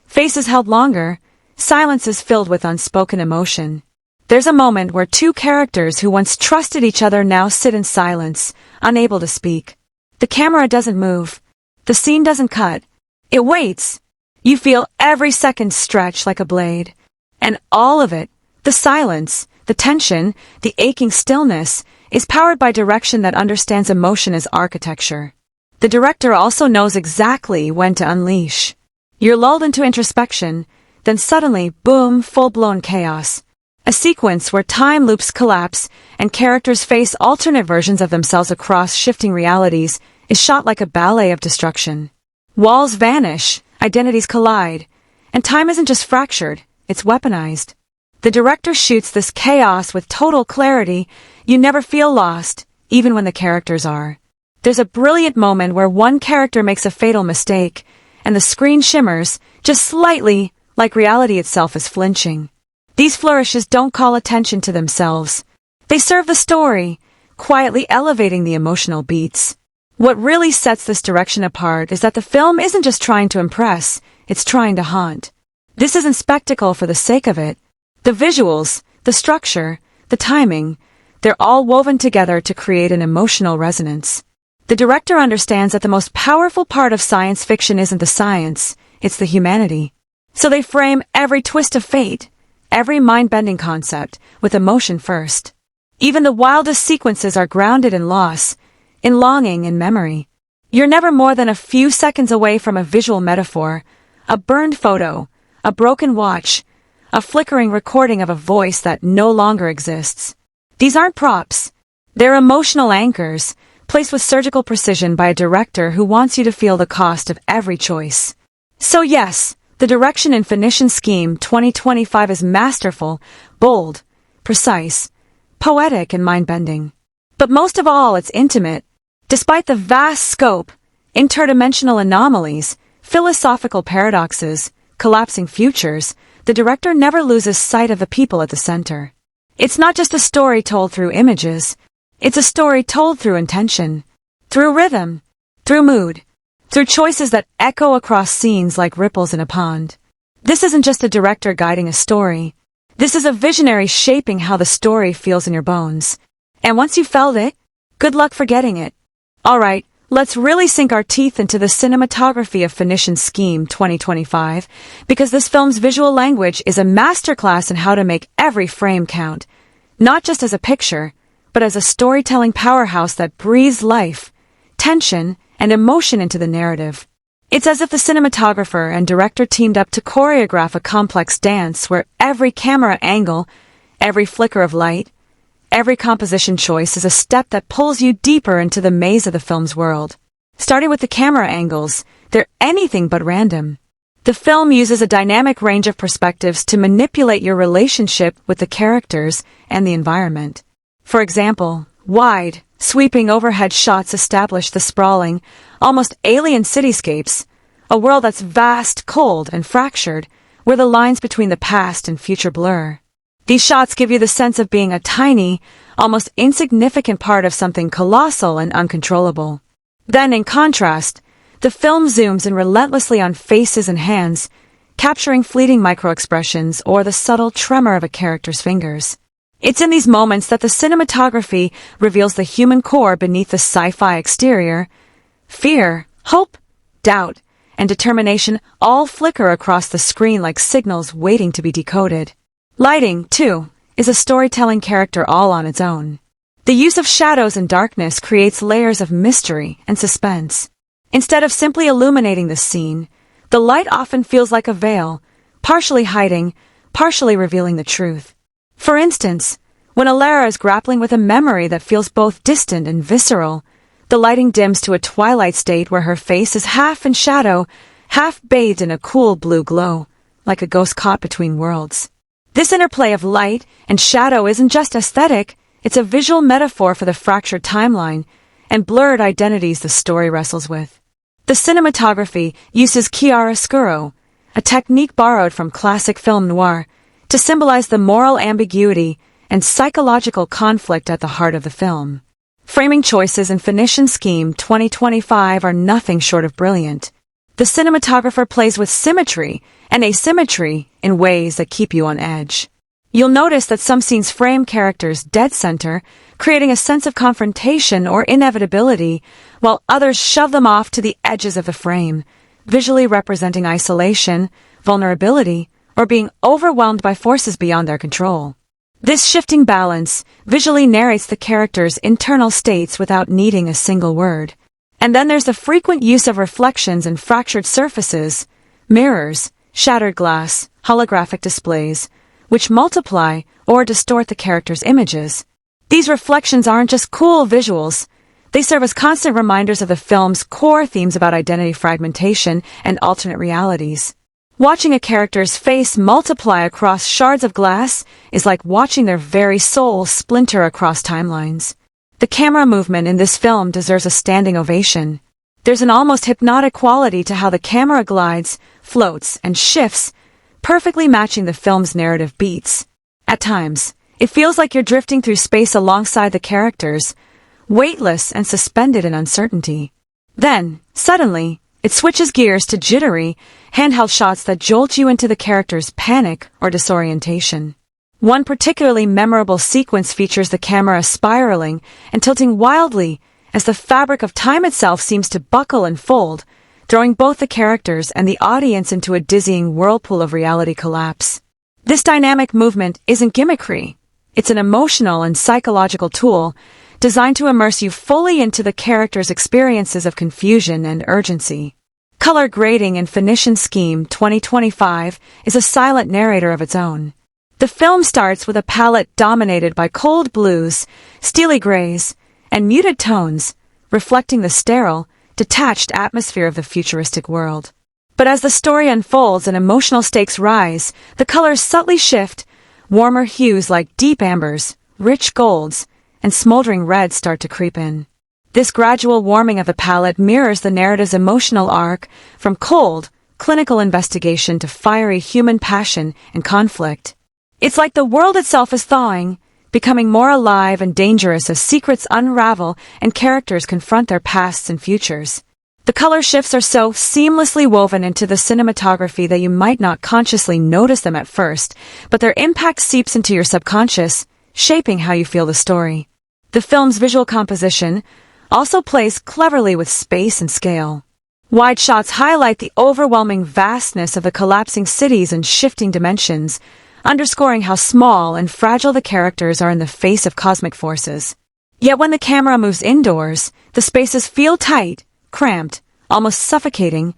Faces held longer. Silences filled with unspoken emotion. There's a moment where two characters who once trusted each other now sit in silence, unable to speak. The camera doesn't move. The scene doesn't cut. It waits. You feel every second stretch like a blade. And all of it, the silence, the tension, the aching stillness, is powered by direction that understands emotion as architecture. The director also knows exactly when to unleash. You're lulled into introspection, then suddenly, boom, full-blown chaos. A sequence where time loops collapse and characters face alternate versions of themselves across shifting realities is shot like a ballet of destruction. Walls vanish, identities collide, and time isn't just fractured, it's weaponized. The director shoots this chaos with total clarity. You never feel lost, even when the characters are. There's a brilliant moment where one character makes a fatal mistake, and the screen shimmers, just slightly, like reality itself is flinching. These flourishes don't call attention to themselves. They serve the story, quietly elevating the emotional beats. What really sets this direction apart is that the film isn't just trying to impress, it's trying to haunt. This isn't spectacle for the sake of it. The visuals, the structure, the timing, they're all woven together to create an emotional resonance. The director understands that the most powerful part of science fiction isn't the science, it's the humanity. So they frame every twist of fate, every mind-bending concept, with emotion first. Even the wildest sequences are grounded in loss, in longing and memory. You're never more than a few seconds away from a visual metaphor, a burned photo, a broken watch, a flickering recording of a voice that no longer exists. These aren't props. They're emotional anchors, placed with surgical precision by a director who wants you to feel the cost of every choice. So yes, the direction in Phoenician Scheme 2025 is masterful, bold, precise, poetic, and mind-bending. But most of all, it's intimate. Despite the vast scope, interdimensional anomalies, philosophical paradoxes, collapsing futures, the director never loses sight of the people at the center. It's not just a story told through images. It's a story told through intention, through rhythm, through mood, through choices that echo across scenes like ripples in a pond. This isn't just a director guiding a story. This is a visionary shaping how the story feels in your bones. And once you've felt it, good luck forgetting it. Alright, let's really sink our teeth into the cinematography of Phoenician Scheme 2025, because this film's visual language is a masterclass in how to make every frame count, not just as a picture, but as a storytelling powerhouse that breathes life, tension, and emotion into the narrative. It's as if the cinematographer and director teamed up to choreograph a complex dance where every camera angle, every flicker of light, every composition choice is a step that pulls you deeper into the maze of the film's world. Starting with the camera angles, they're anything but random. The film uses a dynamic range of perspectives to manipulate your relationship with the characters and the environment. For example, wide, sweeping overhead shots establish the sprawling, almost alien cityscapes, a world that's vast, cold, and fractured, where the lines between the past and future blur. These shots give you the sense of being a tiny, almost insignificant part of something colossal and uncontrollable. Then, in contrast, the film zooms in relentlessly on faces and hands, capturing fleeting microexpressions or the subtle tremor of a character's fingers. It's in these moments that the cinematography reveals the human core beneath the sci-fi exterior. Fear, hope, doubt, and determination all flicker across the screen like signals waiting to be decoded. Lighting, too, is a storytelling character all on its own. The use of shadows and darkness creates layers of mystery and suspense. Instead of simply illuminating the scene, the light often feels like a veil, partially hiding, partially revealing the truth. For instance, when Alara is grappling with a memory that feels both distant and visceral, the lighting dims to a twilight state where her face is half in shadow, half bathed in a cool blue glow, like a ghost caught between worlds. This interplay of light and shadow isn't just aesthetic, it's a visual metaphor for the fractured timeline and blurred identities the story wrestles with. The cinematography uses chiaroscuro, a technique borrowed from classic film noir, to symbolize the moral ambiguity and psychological conflict at the heart of the film. Framing choices in Phoenician Scheme 2025 are nothing short of brilliant. The cinematographer plays with symmetry and asymmetry in ways that keep you on edge. You'll notice that some scenes frame characters dead center, creating a sense of confrontation or inevitability, while others shove them off to the edges of the frame, visually representing isolation, vulnerability, or being overwhelmed by forces beyond their control. This shifting balance visually narrates the character's internal states without needing a single word. And then there's the frequent use of reflections and fractured surfaces, mirrors, shattered glass, holographic displays, which multiply or distort the character's images. These reflections aren't just cool visuals. They serve as constant reminders of the film's core themes about identity fragmentation and alternate realities. Watching a character's face multiply across shards of glass is like watching their very soul splinter across timelines. The camera movement in this film deserves a standing ovation. There's an almost hypnotic quality to how the camera glides, floats, and shifts, perfectly matching the film's narrative beats. At times, it feels like you're drifting through space alongside the characters, weightless and suspended in uncertainty. Then, suddenly, it switches gears to jittery, handheld shots that jolt you into the character's panic or disorientation. One particularly memorable sequence features the camera spiraling and tilting wildly as the fabric of time itself seems to buckle and fold, throwing both the characters and the audience into a dizzying whirlpool of reality collapse. This dynamic movement isn't gimmickry. It's an emotional and psychological tool designed to immerse you fully into the characters' experiences of confusion and urgency. Color grading in Phoenician Scheme 2025 is a silent narrator of its own. The film starts with a palette dominated by cold blues, steely grays, and muted tones, reflecting the sterile, detached atmosphere of the futuristic world. But as the story unfolds and emotional stakes rise, the colors subtly shift. Warmer hues like deep ambers, rich golds, and smoldering reds start to creep in. This gradual warming of the palette mirrors the narrative's emotional arc, from cold, clinical investigation to fiery human passion and conflict. It's like the world itself is thawing, becoming more alive and dangerous as secrets unravel and characters confront their pasts and futures. The color shifts are so seamlessly woven into the cinematography that you might not consciously notice them at first, but their impact seeps into your subconscious, shaping how you feel the story. The film's visual composition also plays cleverly with space and scale. Wide shots highlight the overwhelming vastness of the collapsing cities and shifting dimensions, underscoring how small and fragile the characters are in the face of cosmic forces. Yet when the camera moves indoors, the spaces feel tight, cramped, almost suffocating,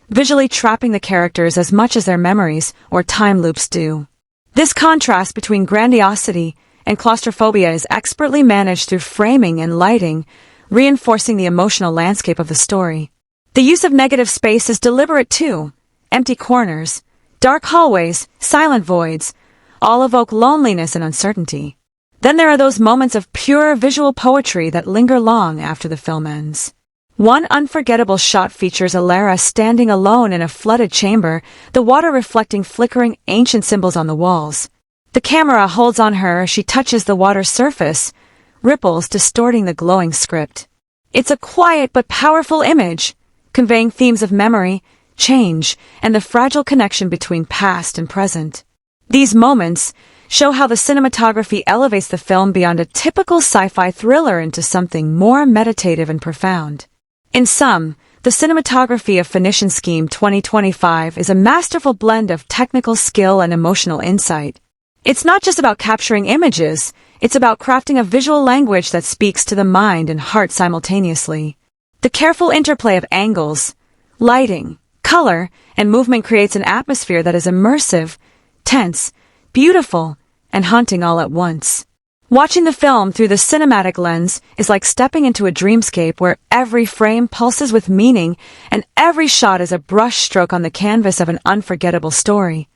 visually trapping the characters as much as their memories or time loops do. This contrast between grandiosity and claustrophobia is expertly managed through framing and lighting, reinforcing the emotional landscape of the story. The use of negative space is deliberate too. Empty corners, dark hallways, silent voids, all evoke loneliness and uncertainty. Then there are those moments of pure visual poetry that linger long after the film ends. One unforgettable shot features Alara standing alone in a flooded chamber, the water reflecting flickering ancient symbols on the walls. The camera holds on her as she touches the water's surface, ripples distorting the glowing script. It's a quiet but powerful image, conveying themes of memory, change, and the fragile connection between past and present. These moments show how the cinematography elevates the film beyond a typical sci-fi thriller into something more meditative and profound. In sum, the cinematography of Phoenician Scheme 2025 is a masterful blend of technical skill and emotional insight. It's not just about capturing images, it's about crafting a visual language that speaks to the mind and heart simultaneously. The careful interplay of angles, lighting, color, and movement creates an atmosphere that is immersive, tense, beautiful, and haunting all at once. Watching the film through the cinematic lens is like stepping into a dreamscape where every frame pulses with meaning and every shot is a brushstroke on the canvas of an unforgettable story.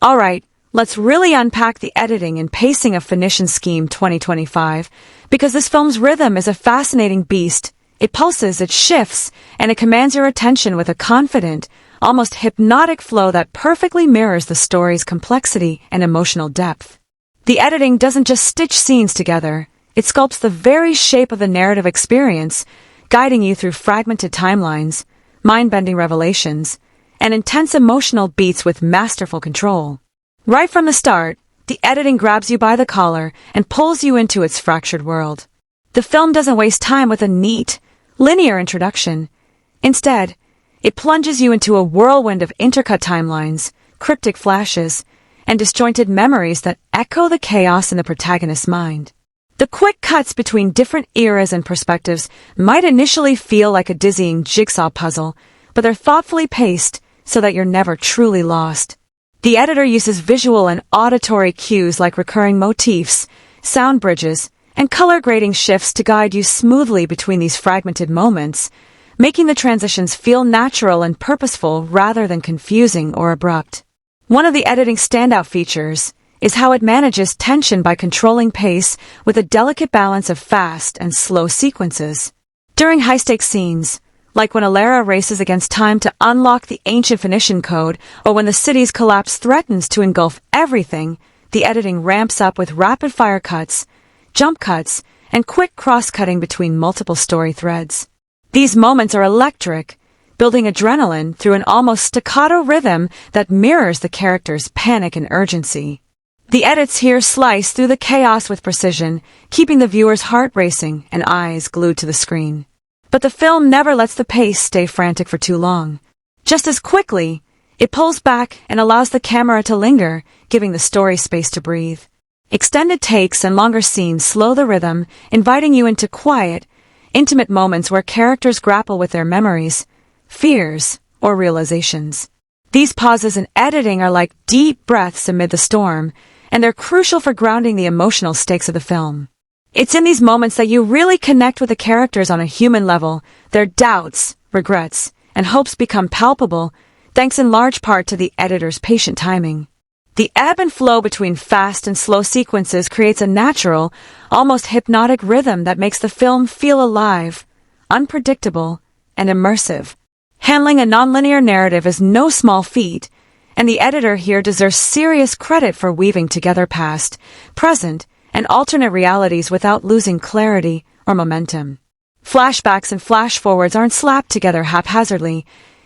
Alright, let's really unpack the editing and pacing of Phoenician Scheme 2025, because this film's rhythm is a fascinating beast. It pulses, it shifts, and it commands your attention with a confident, almost hypnotic flow that perfectly mirrors the story's complexity and emotional depth. The editing doesn't just stitch scenes together, it sculpts the very shape of the narrative experience, guiding you through fragmented timelines, mind-bending revelations, and intense emotional beats with masterful control. Right from the start, the editing grabs you by the collar and pulls you into its fractured world. The film doesn't waste time with a neat, linear introduction. Instead, it plunges you into a whirlwind of intercut timelines, cryptic flashes, and disjointed memories that echo the chaos in the protagonist's mind. The quick cuts between different eras and perspectives might initially feel like a dizzying jigsaw puzzle, but they're thoughtfully paced so that you're never truly lost. The editor uses visual and auditory cues like recurring motifs, sound bridges, and color grading shifts to guide you smoothly between these fragmented moments, making the transitions feel natural and purposeful rather than confusing or abrupt. One of the editing's standout features is how it manages tension by controlling pace with a delicate balance of fast and slow sequences. During high-stakes scenes, like when Alara races against time to unlock the ancient Phoenician code, or when the city's collapse threatens to engulf everything, the editing ramps up with rapid-fire cuts, jump cuts, and quick cross-cutting between multiple story threads. These moments are electric, building adrenaline through an almost staccato rhythm that mirrors the character's panic and urgency. The edits here slice through the chaos with precision, keeping the viewer's heart racing and eyes glued to the screen. But the film never lets the pace stay frantic for too long. Just as quickly, it pulls back and allows the camera to linger, giving the story space to breathe. Extended takes and longer scenes slow the rhythm, inviting you into quiet, intimate moments where characters grapple with their memories, fears, or realizations. These pauses in editing are like deep breaths amid the storm, and they're crucial for grounding the emotional stakes of the film. It's in these moments that you really connect with the characters on a human level. Their doubts, regrets, and hopes become palpable, thanks in large part to the editor's patient timing. The ebb and flow between fast and slow sequences creates a natural, almost hypnotic rhythm that makes the film feel alive, unpredictable, and immersive. Handling a nonlinear narrative is no small feat, and the editor here deserves serious credit for weaving together past, present, and alternate realities without losing clarity or momentum. Flashbacks and flash-forwards aren't slapped together haphazardly.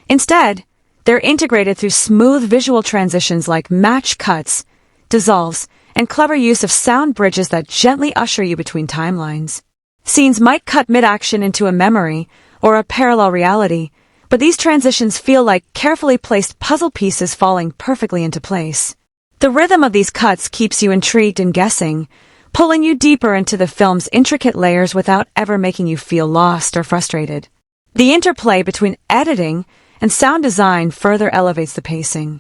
Instead, they're integrated through smooth visual transitions like match cuts, dissolves, and clever use of sound bridges that gently usher you between timelines. Scenes might cut mid-action into a memory or a parallel reality, but these transitions feel like carefully placed puzzle pieces falling perfectly into place. The rhythm of these cuts keeps you intrigued and guessing, pulling you deeper into the film's intricate layers without ever making you feel lost or frustrated. The interplay between editing and sound design further elevates the pacing.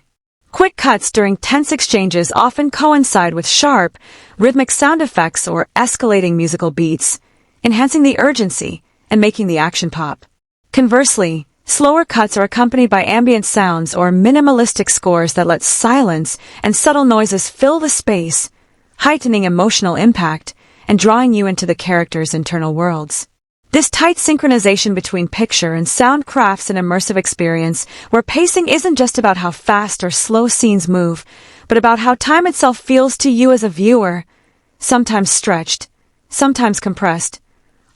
Quick cuts during tense exchanges often coincide with sharp, rhythmic sound effects or escalating musical beats, enhancing the urgency and making the action pop. Conversely, slower cuts are accompanied by ambient sounds or minimalistic scores that let silence and subtle noises fill the space, heightening emotional impact and drawing you into the characters' internal worlds. This tight synchronization between picture and sound crafts an immersive experience where pacing isn't just about how fast or slow scenes move, but about how time itself feels to you as a viewer, sometimes stretched, sometimes compressed,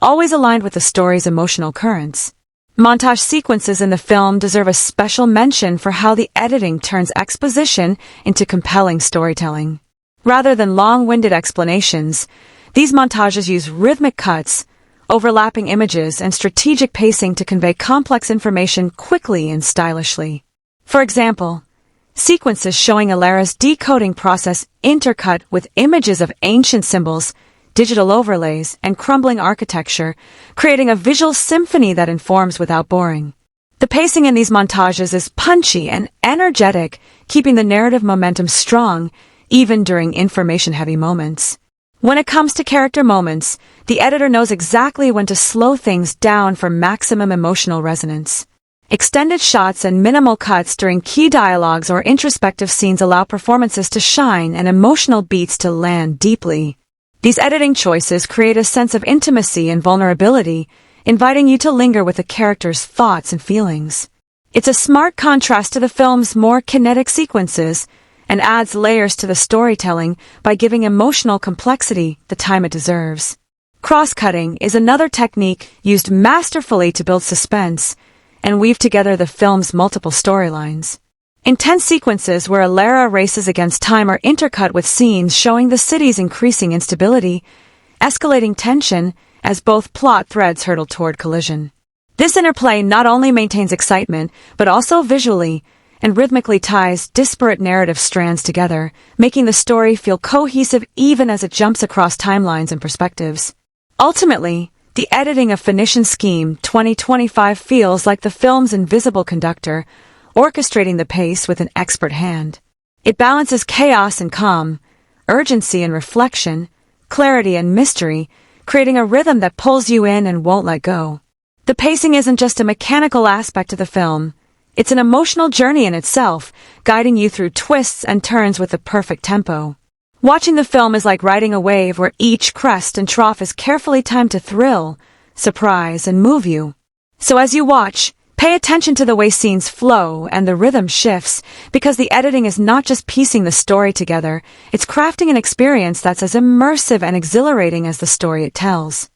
always aligned with the story's emotional currents. Montage sequences in the film deserve a special mention for how the editing turns exposition into compelling storytelling. Rather than long-winded explanations, these montages use rhythmic cuts, overlapping images, and strategic pacing to convey complex information quickly and stylishly. For example, sequences showing Alara's decoding process intercut with images of ancient symbols, digital overlays, and crumbling architecture, creating a visual symphony that informs without boring. The pacing in these montages is punchy and energetic, keeping the narrative momentum strong, even during information-heavy moments. When it comes to character moments, the editor knows exactly when to slow things down for maximum emotional resonance. Extended shots and minimal cuts during key dialogues or introspective scenes allow performances to shine and emotional beats to land deeply. These editing choices create a sense of intimacy and vulnerability, inviting you to linger with the character's thoughts and feelings. It's a smart contrast to the film's more kinetic sequences, and adds layers to the storytelling by giving emotional complexity the time it deserves. Cross-cutting is another technique used masterfully to build suspense and weave together the film's multiple storylines. Intense sequences where Alara races against time are intercut with scenes showing the city's increasing instability, escalating tension as both plot threads hurtle toward collision. This interplay not only maintains excitement, but also visually and rhythmically ties disparate narrative strands together, making the story feel cohesive even as it jumps across timelines and perspectives. Ultimately, the editing of Phoenician Scheme 2025 feels like the film's invisible conductor, orchestrating the pace with an expert hand. It balances chaos and calm, urgency and reflection, clarity and mystery, creating a rhythm that pulls you in and won't let go. The pacing isn't just a mechanical aspect of the film. It's an emotional journey in itself, guiding you through twists and turns with the perfect tempo. Watching the film is like riding a wave where each crest and trough is carefully timed to thrill, surprise, and move you. So as you watch, pay attention to the way scenes flow and the rhythm shifts, because the editing is not just piecing the story together, it's crafting an experience that's as immersive and exhilarating as the story it tells.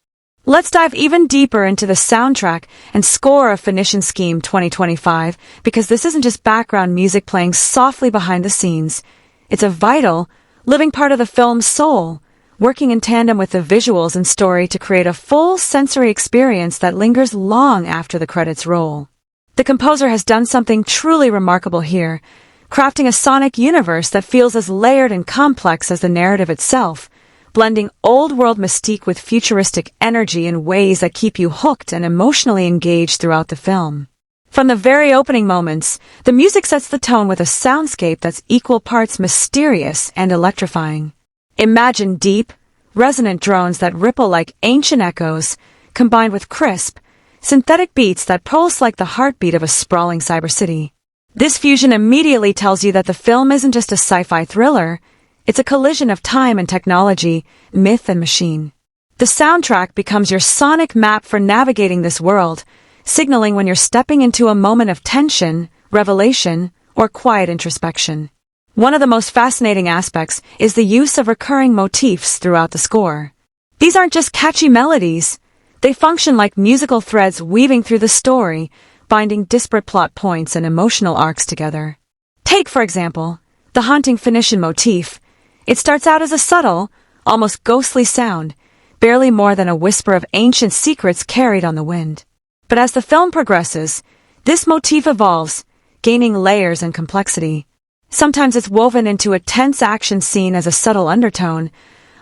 Let's dive even deeper into the soundtrack and score of Phoenician Scheme 2025, because this isn't just background music playing softly behind the scenes. It's a vital, living part of the film's soul, working in tandem with the visuals and story to create a full sensory experience that lingers long after the credits roll. The composer has done something truly remarkable here, crafting a sonic universe that feels as layered and complex as the narrative itself, blending old-world mystique with futuristic energy in ways that keep you hooked and emotionally engaged throughout the film. From the very opening moments, the music sets the tone with a soundscape that's equal parts mysterious and electrifying. Imagine deep, resonant drones that ripple like ancient echoes, combined with crisp, synthetic beats that pulse like the heartbeat of a sprawling cyber city. This fusion immediately tells you that the film isn't just a sci-fi thriller, it's a collision of time and technology, myth and machine. The soundtrack becomes your sonic map for navigating this world, signaling when you're stepping into a moment of tension, revelation, or quiet introspection. One of the most fascinating aspects is the use of recurring motifs throughout the score. These aren't just catchy melodies, they function like musical threads weaving through the story, binding disparate plot points and emotional arcs together. Take, for example, the haunting Phoenician motif. It starts out as a subtle, almost ghostly sound, barely more than a whisper of ancient secrets carried on the wind. But as the film progresses, this motif evolves, gaining layers and complexity. Sometimes it's woven into a tense action scene as a subtle undertone.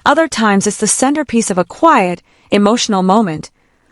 Other times it's the centerpiece of a quiet, emotional moment,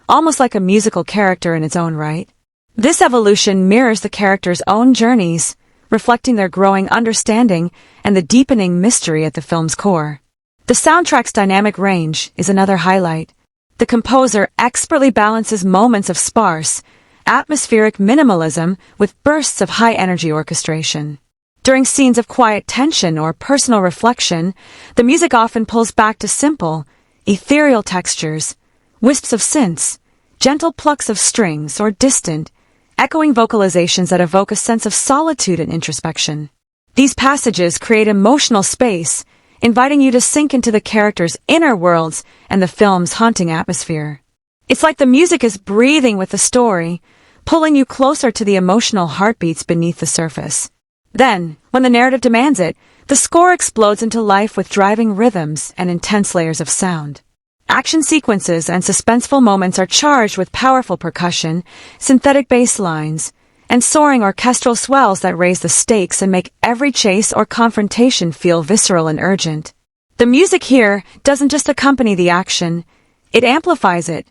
almost like a musical character in its own right. This evolution mirrors the characters' own journeys, reflecting their growing understanding and the deepening mystery at the film's core. The soundtrack's dynamic range is another highlight. The composer expertly balances moments of sparse, atmospheric minimalism with bursts of high-energy orchestration. During scenes of quiet tension or personal reflection, the music often pulls back to simple, ethereal textures, wisps of synths, gentle plucks of strings, or distant, echoing vocalizations that evoke a sense of solitude and introspection. These passages create emotional space, inviting you to sink into the characters' inner worlds and the film's haunting atmosphere. It's like the music is breathing with the story, pulling you closer to the emotional heartbeats beneath the surface. Then, when the narrative demands it, the score explodes into life with driving rhythms and intense layers of sound. Action sequences and suspenseful moments are charged with powerful percussion, synthetic bass lines, and soaring orchestral swells that raise the stakes and make every chase or confrontation feel visceral and urgent. The music here doesn't just accompany the action, it amplifies it,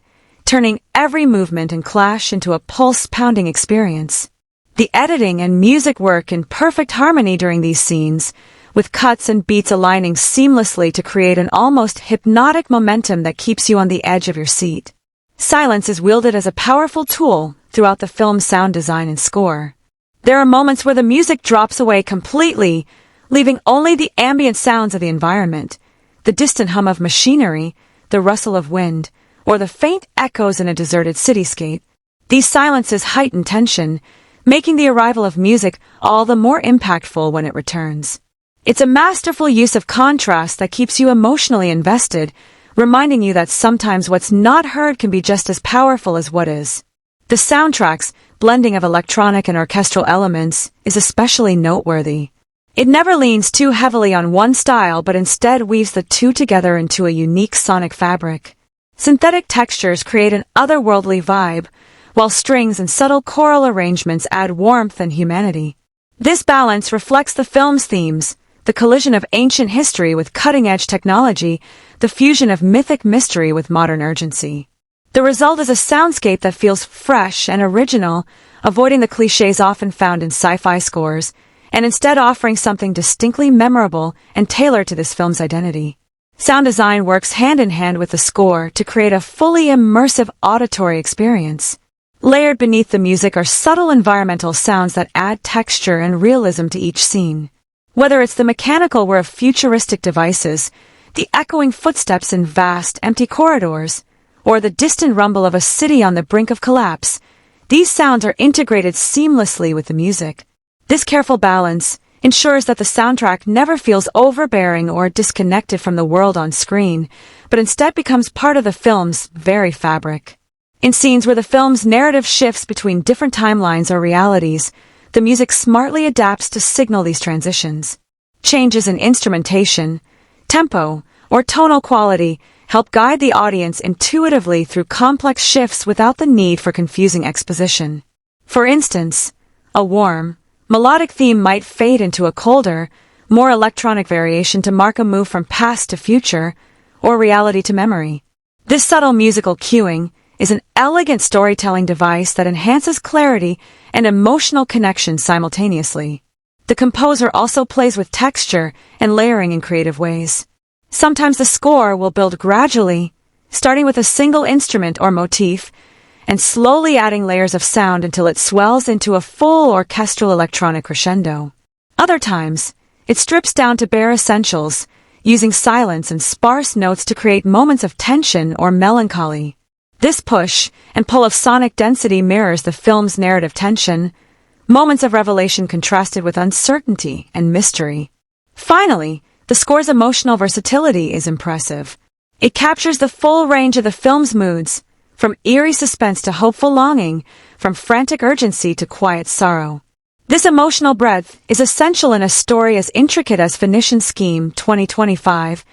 turning every movement and clash into a pulse-pounding experience. The editing and music work in perfect harmony during these scenes, with cuts and beats aligning seamlessly to create an almost hypnotic momentum that keeps you on the edge of your seat. Silence is wielded as a powerful tool throughout the film's sound design and score. There are moments where the music drops away completely, leaving only the ambient sounds of the environment, the distant hum of machinery, the rustle of wind, or the faint echoes in a deserted cityscape. These silences heighten tension, making the arrival of music all the more impactful when it returns. It's a masterful use of contrast that keeps you emotionally invested, reminding you that sometimes what's not heard can be just as powerful as what is. The soundtrack's blending of electronic and orchestral elements is especially noteworthy. It never leans too heavily on one style but instead weaves the two together into a unique sonic fabric. Synthetic textures create an otherworldly vibe, while strings and subtle choral arrangements add warmth and humanity. This balance reflects the film's themes, the collision of ancient history with cutting-edge technology, the fusion of mythic mystery with modern urgency. The result is a soundscape that feels fresh and original, avoiding the cliches often found in sci-fi scores, and instead offering something distinctly memorable and tailored to this film's identity. Sound design works hand-in-hand with the score to create a fully immersive auditory experience. Layered beneath the music are subtle environmental sounds that add texture and realism to each scene. Whether it's the mechanical whir of futuristic devices, the echoing footsteps in vast, empty corridors, or the distant rumble of a city on the brink of collapse, these sounds are integrated seamlessly with the music. This careful balance ensures that the soundtrack never feels overbearing or disconnected from the world on screen, but instead becomes part of the film's very fabric. In scenes where the film's narrative shifts between different timelines or realities, the music smartly adapts to signal these transitions. Changes in instrumentation, tempo, or tonal quality help guide the audience intuitively through complex shifts without the need for confusing exposition. For instance, a warm, melodic theme might fade into a colder, more electronic variation to mark a move from past to future, or reality to memory. This subtle musical cueing is an elegant storytelling device that enhances clarity and emotional connection simultaneously. The composer also plays with texture and layering in creative ways. Sometimes the score will build gradually, starting with a single instrument or motif, and slowly adding layers of sound until it swells into a full orchestral electronic crescendo. Other times, it strips down to bare essentials, using silence and sparse notes to create moments of tension or melancholy. This push and pull of sonic density mirrors the film's narrative tension, moments of revelation contrasted with uncertainty and mystery. Finally, the score's emotional versatility is impressive. It captures the full range of the film's moods, from eerie suspense to hopeful longing, from frantic urgency to quiet sorrow. This emotional breadth is essential in a story as intricate as Phoenician Scheme 2025,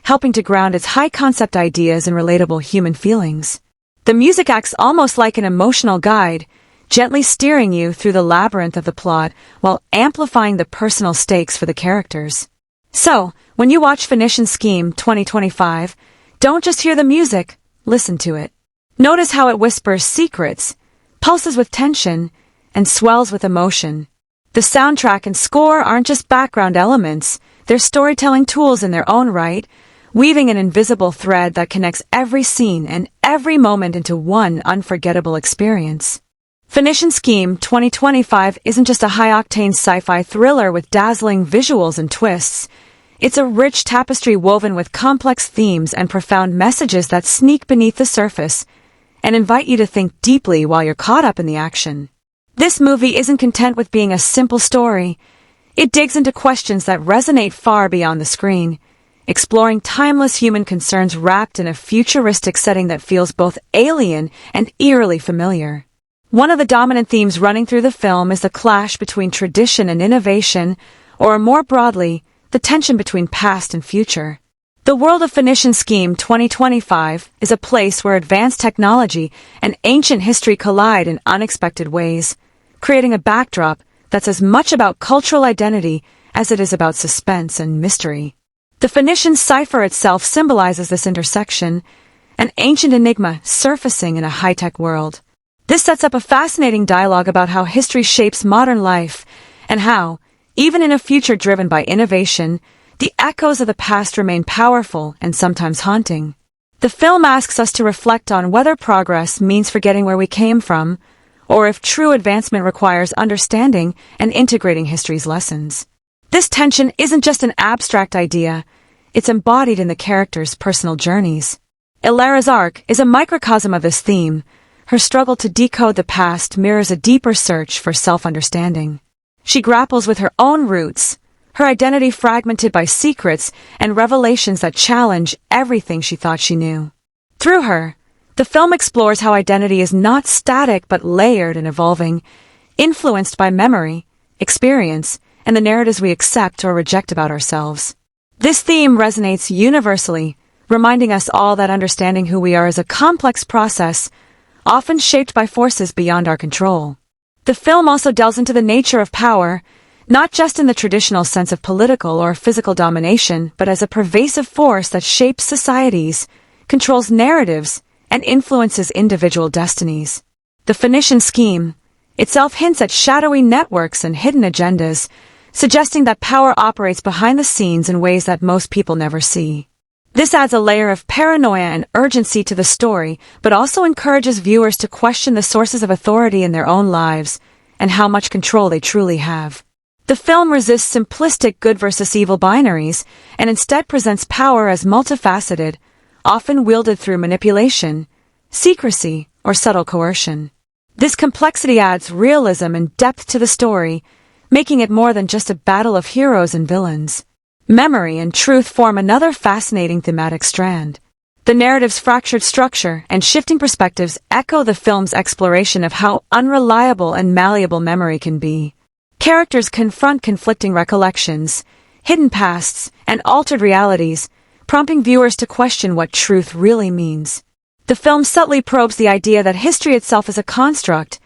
helping to ground its high-concept ideas in relatable human feelings. The music acts almost like an emotional guide, gently steering you through the labyrinth of the plot while amplifying the personal stakes for the characters. So, when you watch Phoenician Scheme 2025, don't just hear the music, listen to it. Notice how it whispers secrets, pulses with tension, and swells with emotion. The soundtrack and score aren't just background elements, they're storytelling tools in their own right, weaving an invisible thread that connects every scene and every moment into one unforgettable experience. Phoenician Scheme 2025 isn't just a high-octane sci-fi thriller with dazzling visuals and twists. It's a rich tapestry woven with complex themes and profound messages that sneak beneath the surface and invite you to think deeply while you're caught up in the action. This movie isn't content with being a simple story. It digs into questions that resonate far beyond the screen, exploring timeless human concerns wrapped in a futuristic setting that feels both alien and eerily familiar. One of the dominant themes running through the film is the clash between tradition and innovation, or more broadly, the tension between past and future. The world of Phoenician Scheme 2025 is a place where advanced technology and ancient history collide in unexpected ways, creating a backdrop that's as much about cultural identity as it is about suspense and mystery. The Phoenician cipher itself symbolizes this intersection, an ancient enigma surfacing in a high-tech world. This sets up a fascinating dialogue about how history shapes modern life and how, even in a future driven by innovation, the echoes of the past remain powerful and sometimes haunting. The film asks us to reflect on whether progress means forgetting where we came from, or if true advancement requires understanding and integrating history's lessons. This tension isn't just an abstract idea, it's embodied in the characters' personal journeys. Ilara's arc is a microcosm of this theme. Her struggle to decode the past mirrors a deeper search for self-understanding. She grapples with her own roots, her identity fragmented by secrets and revelations that challenge everything she thought she knew. Through her, the film explores how identity is not static but layered and evolving, influenced by memory, experience, and the narratives we accept or reject about ourselves. This theme resonates universally, reminding us all that understanding who we are is a complex process, often shaped by forces beyond our control. The film also delves into the nature of power, not just in the traditional sense of political or physical domination, but as a pervasive force that shapes societies, controls narratives, and influences individual destinies. The Phoenician Scheme itself hints at shadowy networks and hidden agendas, suggesting that power operates behind the scenes in ways that most people never see. This adds a layer of paranoia and urgency to the story, but also encourages viewers to question the sources of authority in their own lives and how much control they truly have. The film resists simplistic good versus evil binaries and instead presents power as multifaceted, often wielded through manipulation, secrecy, or subtle coercion. This complexity adds realism and depth to the story, making it more than just a battle of heroes and villains. Memory and truth form another fascinating thematic strand. The narrative's fractured structure and shifting perspectives echo the film's exploration of how unreliable and malleable memory can be. Characters confront conflicting recollections, hidden pasts, and altered realities, prompting viewers to question what truth really means. The film subtly probes the idea that history itself is a construct,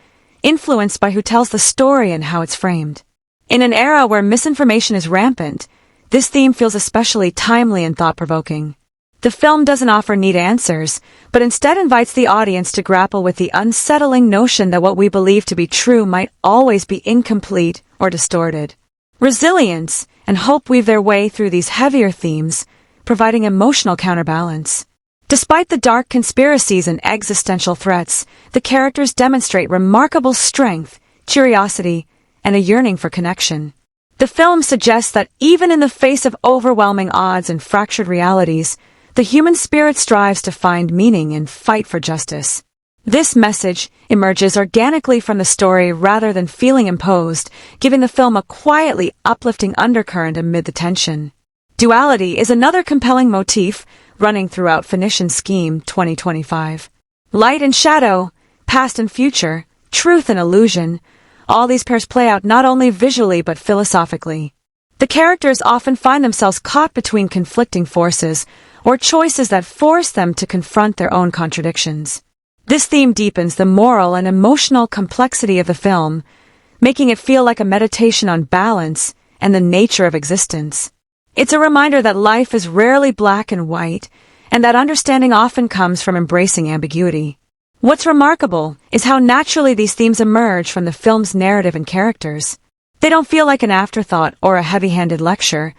influenced by who tells the story and how it's framed. In an era where misinformation is rampant, this theme feels especially timely and thought-provoking. The film doesn't offer neat answers, but instead invites the audience to grapple with the unsettling notion that what we believe to be true might always be incomplete or distorted. Resilience and hope weave their way through these heavier themes, providing emotional counterbalance. Despite the dark conspiracies and existential threats, the characters demonstrate remarkable strength, curiosity, and a yearning for connection. The film suggests that even in the face of overwhelming odds and fractured realities, the human spirit strives to find meaning and fight for justice. This message emerges organically from the story rather than feeling imposed, giving the film a quietly uplifting undercurrent amid the tension. Duality is another compelling motif running throughout Phoenician Scheme 2025. Light and shadow, past and future, truth and illusion, all these pairs play out not only visually but philosophically. The characters often find themselves caught between conflicting forces or choices that force them to confront their own contradictions. This theme deepens the moral and emotional complexity of the film, making it feel like a meditation on balance and the nature of existence. It's a reminder that life is rarely black and white, and that understanding often comes from embracing ambiguity. What's remarkable is how naturally these themes emerge from the film's narrative and characters. They don't feel like an afterthought or a heavy-handed lecture.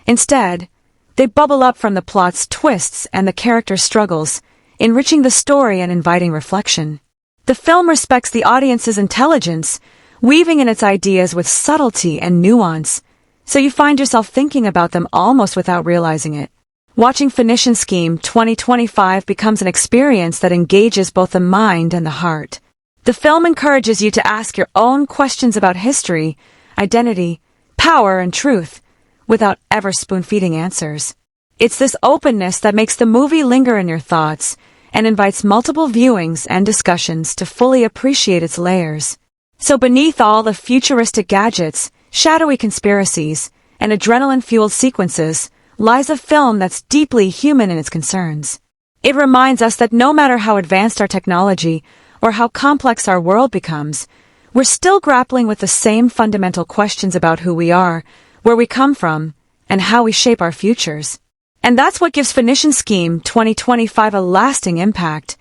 Instead, they bubble up from the plot's twists and the characters' struggles, enriching the story and inviting reflection. The film respects the audience's intelligence, weaving in its ideas with subtlety and nuance, so you find yourself thinking about them almost without realizing it. Watching Phoenician Scheme 2025 becomes an experience that engages both the mind and the heart. The film encourages you to ask your own questions about history, identity, power, and truth, without ever spoon-feeding answers. It's this openness that makes the movie linger in your thoughts and invites multiple viewings and discussions to fully appreciate its layers. So beneath all the futuristic gadgets, shadowy conspiracies, and adrenaline-fueled sequences lies a film that's deeply human in its concerns. It reminds us that no matter how advanced our technology or how complex our world becomes, we're still grappling with the same fundamental questions about who we are, where we come from, and how we shape our futures. And that's what gives Phoenician Scheme 2025 a lasting impact,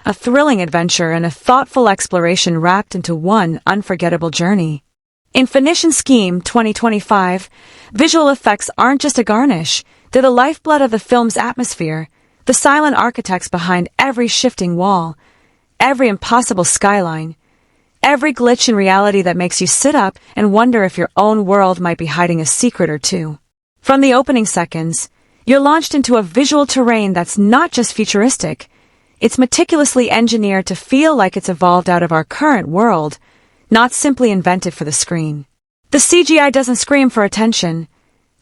a thrilling adventure and a thoughtful exploration wrapped into one unforgettable journey. In Phoenician Scheme 2025, visual effects aren't just a garnish, they're the lifeblood of the film's atmosphere, the silent architects behind every shifting wall, every impossible skyline, every glitch in reality that makes you sit up and wonder if your own world might be hiding a secret or two. From the opening seconds, you're launched into a visual terrain that's not just futuristic, it's meticulously engineered to feel like it's evolved out of our current world, not simply invented for the screen. The CGI doesn't scream for attention.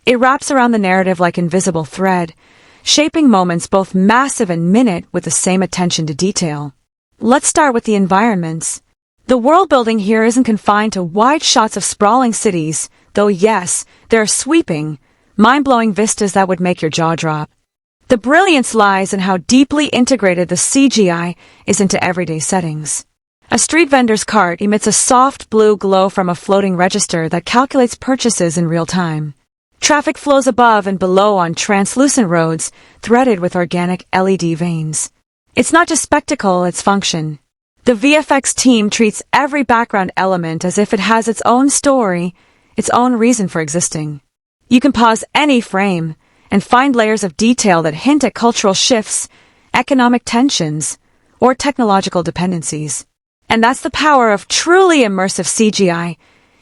It wraps around the narrative like invisible thread, shaping moments both massive and minute with the same attention to detail. Let's start with the environments. The world building here isn't confined to wide shots of sprawling cities, though yes, there are sweeping, mind-blowing vistas that would make your jaw drop. The brilliance lies in how deeply integrated the CGI is into everyday settings. A street vendor's cart emits a soft blue glow from a floating register that calculates purchases in real time. Traffic flows above and below on translucent roads threaded with organic LED veins. It's not just spectacle, it's function. The VFX team treats every background element as if it has its own story, its own reason for existing. You can pause any frame and find layers of detail that hint at cultural shifts, economic tensions, or technological dependencies. And that's the power of truly immersive CGI.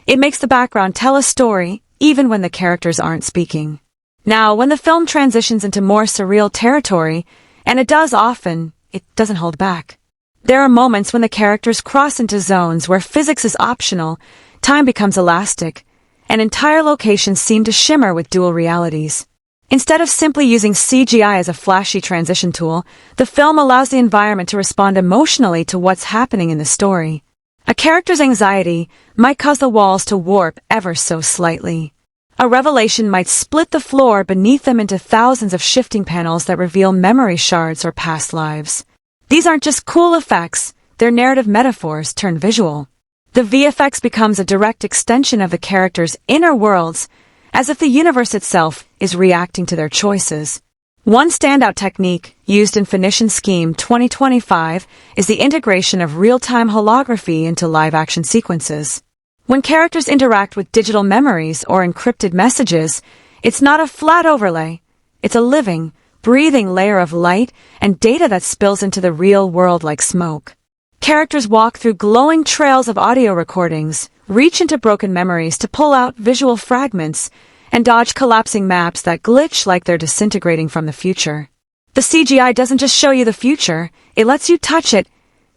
It makes the background tell a story, even when the characters aren't speaking. Now, when the film transitions into more surreal territory, and it does often, it doesn't hold back. There are moments when the characters cross into zones where physics is optional, time becomes elastic, and entire locations seem to shimmer with dual realities. Instead of simply using CGI as a flashy transition tool, the film allows the environment to respond emotionally to what's happening in the story. A character's anxiety might cause the walls to warp ever so slightly. A revelation might split the floor beneath them into thousands of shifting panels that reveal memory shards or past lives. These aren't just cool effects, they're narrative metaphors turned visual. The VFX becomes a direct extension of the characters' inner worlds, as if the universe itself is reacting to their choices. One standout technique used in Phoenician Scheme 2025 is the integration of real-time holography into live-action sequences. When characters interact with digital memories or encrypted messages, it's not a flat overlay. It's a living, breathing layer of light and data that spills into the real world like smoke. Characters walk through glowing trails of audio recordings, reach into broken memories to pull out visual fragments, and dodge collapsing maps that glitch like they're disintegrating from the future. The CGI doesn't just show you the future, it lets you touch it,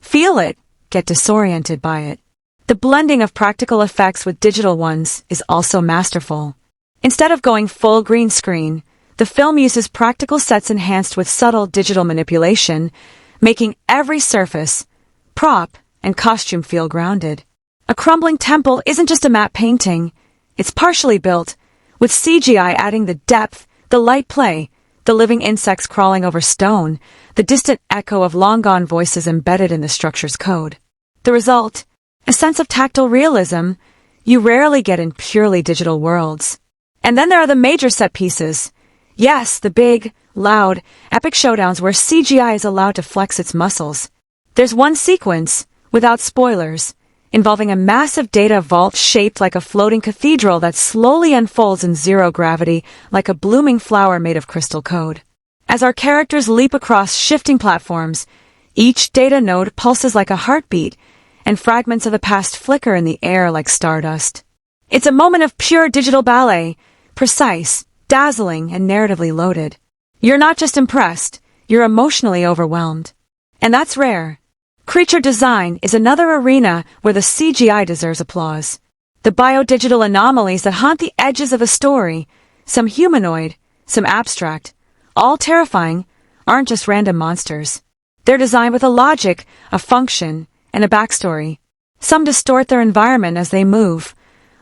feel it, get disoriented by it. The blending of practical effects with digital ones is also masterful. Instead of going full green screen, the film uses practical sets enhanced with subtle digital manipulation, making every surface, prop, and costume feel grounded. A crumbling temple isn't just a matte painting, it's partially built, with CGI adding the depth, the light play, the living insects crawling over stone, the distant echo of long-gone voices embedded in the structure's code. The result? A sense of tactile realism you rarely get in purely digital worlds. And then there are the major set pieces. Yes, the big, loud, epic showdowns where CGI is allowed to flex its muscles. There's one sequence, without spoilers, involving a massive data vault shaped like a floating cathedral that slowly unfolds in zero gravity like a blooming flower made of crystal code. As our characters leap across shifting platforms, each data node pulses like a heartbeat, and fragments of the past flicker in the air like stardust. It's a moment of pure digital ballet, precise, dazzling, and narratively loaded. You're not just impressed, you're emotionally overwhelmed. And that's rare. Creature design is another arena where the CGI deserves applause. The biodigital anomalies that haunt the edges of a story, some humanoid, some abstract, all terrifying, aren't just random monsters. They're designed with a logic, a function, and a backstory. Some distort their environment as they move.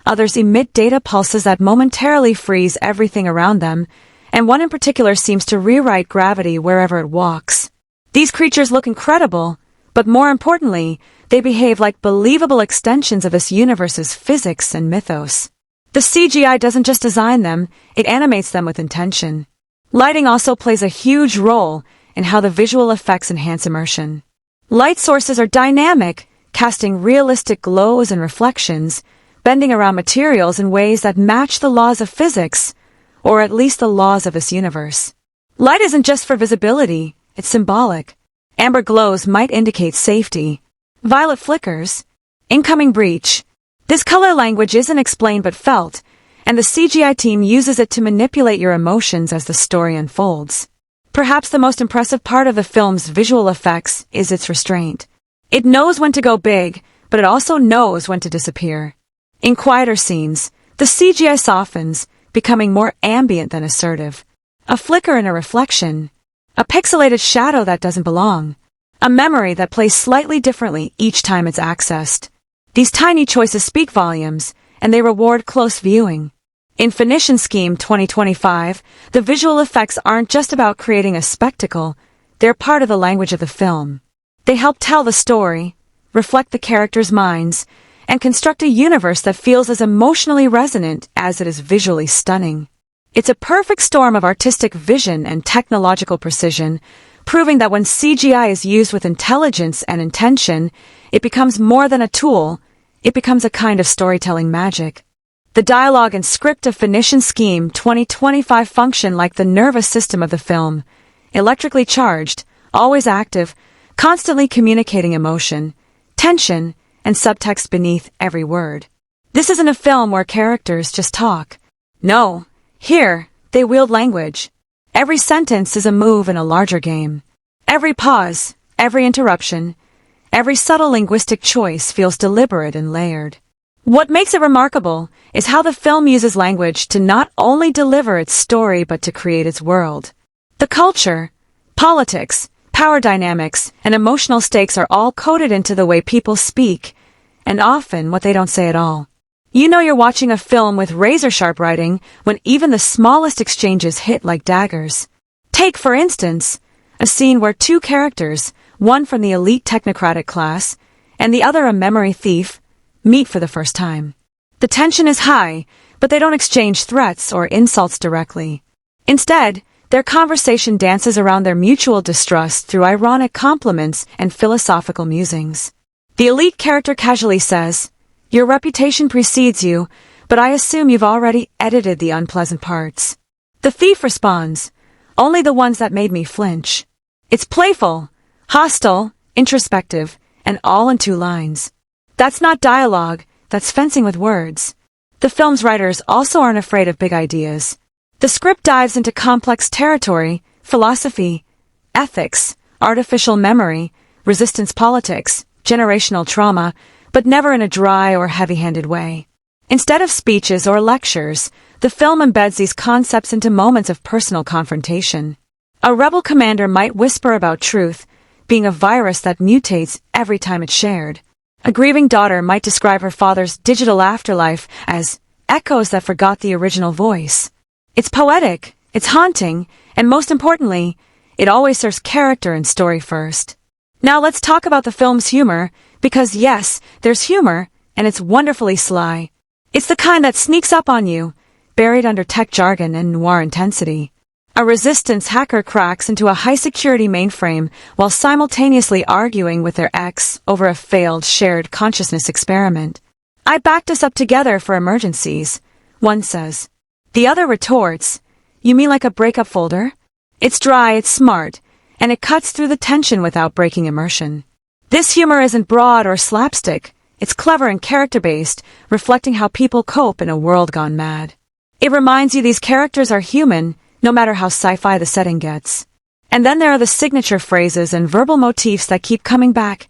Others emit data pulses that momentarily freeze everything around them, and one in particular seems to rewrite gravity wherever it walks. These creatures look incredible, but more importantly, they behave like believable extensions of this universe's physics and mythos. The CGI doesn't just design them, it animates them with intention. Lighting also plays a huge role in how the visual effects enhance immersion. Light sources are dynamic, casting realistic glows and reflections, bending around materials in ways that match the laws of physics, or at least the laws of this universe. Light isn't just for visibility, it's symbolic. Amber glows might indicate safety. Violet flickers. Incoming breach. This color language isn't explained but felt, and the CGI team uses it to manipulate your emotions as the story unfolds. Perhaps the most impressive part of the film's visual effects is its restraint. It knows when to go big, but it also knows when to disappear. In quieter scenes, the CGI softens, becoming more ambient than assertive. A flicker and a reflection. A pixelated shadow that doesn't belong. A memory that plays slightly differently each time it's accessed. These tiny choices speak volumes, and they reward close viewing. In Phoenician Scheme 2025, the visual effects aren't just about creating a spectacle, they're part of the language of the film. They help tell the story, reflect the characters' minds, and construct a universe that feels as emotionally resonant as it is visually stunning. It's a perfect storm of artistic vision and technological precision, proving that when CGI is used with intelligence and intention, it becomes more than a tool, it becomes a kind of storytelling magic. The dialogue and script of Phoenician Scheme 2025 function like the nervous system of the film, electrically charged, always active, constantly communicating emotion, tension, and subtext beneath every word. This isn't a film where characters just talk. No, here, they wield language. Every sentence is a move in a larger game. Every pause, every interruption, every subtle linguistic choice feels deliberate and layered. What makes it remarkable is how the film uses language to not only deliver its story but to create its world. The culture, politics, power dynamics, and emotional stakes are all coded into the way people speak, and often what they don't say at all. You know you're watching a film with razor-sharp writing when even the smallest exchanges hit like daggers. Take, for instance, a scene where two characters, one from the elite technocratic class, and the other a memory thief, meet for the first time. The tension is high, but they don't exchange threats or insults directly. Instead, their conversation dances around their mutual distrust through ironic compliments and philosophical musings. The elite character casually says, "Your reputation precedes you, but I assume you've already edited the unpleasant parts." The thief responds, "Only the ones that made me flinch." It's playful, hostile, introspective, and all in 2 lines. That's not dialogue, that's fencing with words. The film's writers also aren't afraid of big ideas. The script dives into complex territory, philosophy, ethics, artificial memory, resistance politics, generational trauma, but never in a dry or heavy-handed way. Instead of speeches or lectures, the film embeds these concepts into moments of personal confrontation. A rebel commander might whisper about truth, being a virus that mutates every time it's shared. A grieving daughter might describe her father's digital afterlife as echoes that forgot the original voice. It's poetic, it's haunting, and most importantly, it always serves character and story first. Now let's talk about the film's humor, because yes, there's humor, and it's wonderfully sly. It's the kind that sneaks up on you, buried under tech jargon and noir intensity. A resistance hacker cracks into a high-security mainframe while simultaneously arguing with their ex over a failed shared consciousness experiment. "I backed us up together for emergencies," one says. The other retorts, "You mean like a breakup folder?" It's dry, it's smart, and it cuts through the tension without breaking immersion. This humor isn't broad or slapstick. It's clever and character-based, reflecting how people cope in a world gone mad. It reminds you these characters are human, no matter how sci-fi the setting gets. And then there are the signature phrases and verbal motifs that keep coming back,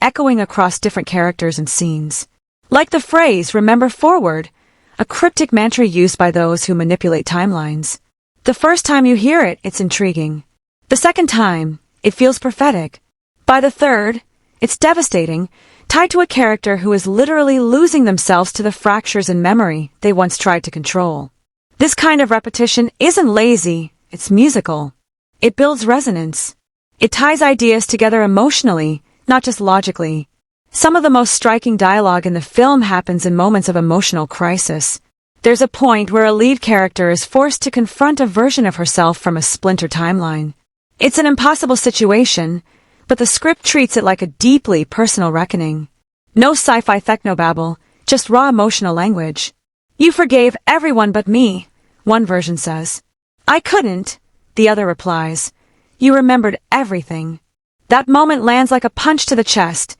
echoing across different characters and scenes. Like the phrase, "Remember forward," a cryptic mantra used by those who manipulate timelines. The first time you hear it, it's intriguing. The second time, it feels prophetic. By the third, it's devastating, tied to a character who is literally losing themselves to the fractures in memory they once tried to control. This kind of repetition isn't lazy, it's musical. It builds resonance. It ties ideas together emotionally, not just logically. Some of the most striking dialogue in the film happens in moments of emotional crisis. There's a point where a lead character is forced to confront a version of herself from a splintered timeline. It's an impossible situation, but the script treats it like a deeply personal reckoning. No sci-fi technobabble, just raw emotional language. "You forgave everyone but me," one version says. "I couldn't," the other replies. "You remembered everything." That moment lands like a punch to the chest,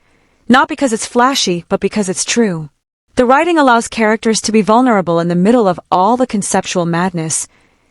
not because it's flashy, but because it's true. The writing allows characters to be vulnerable in the middle of all the conceptual madness,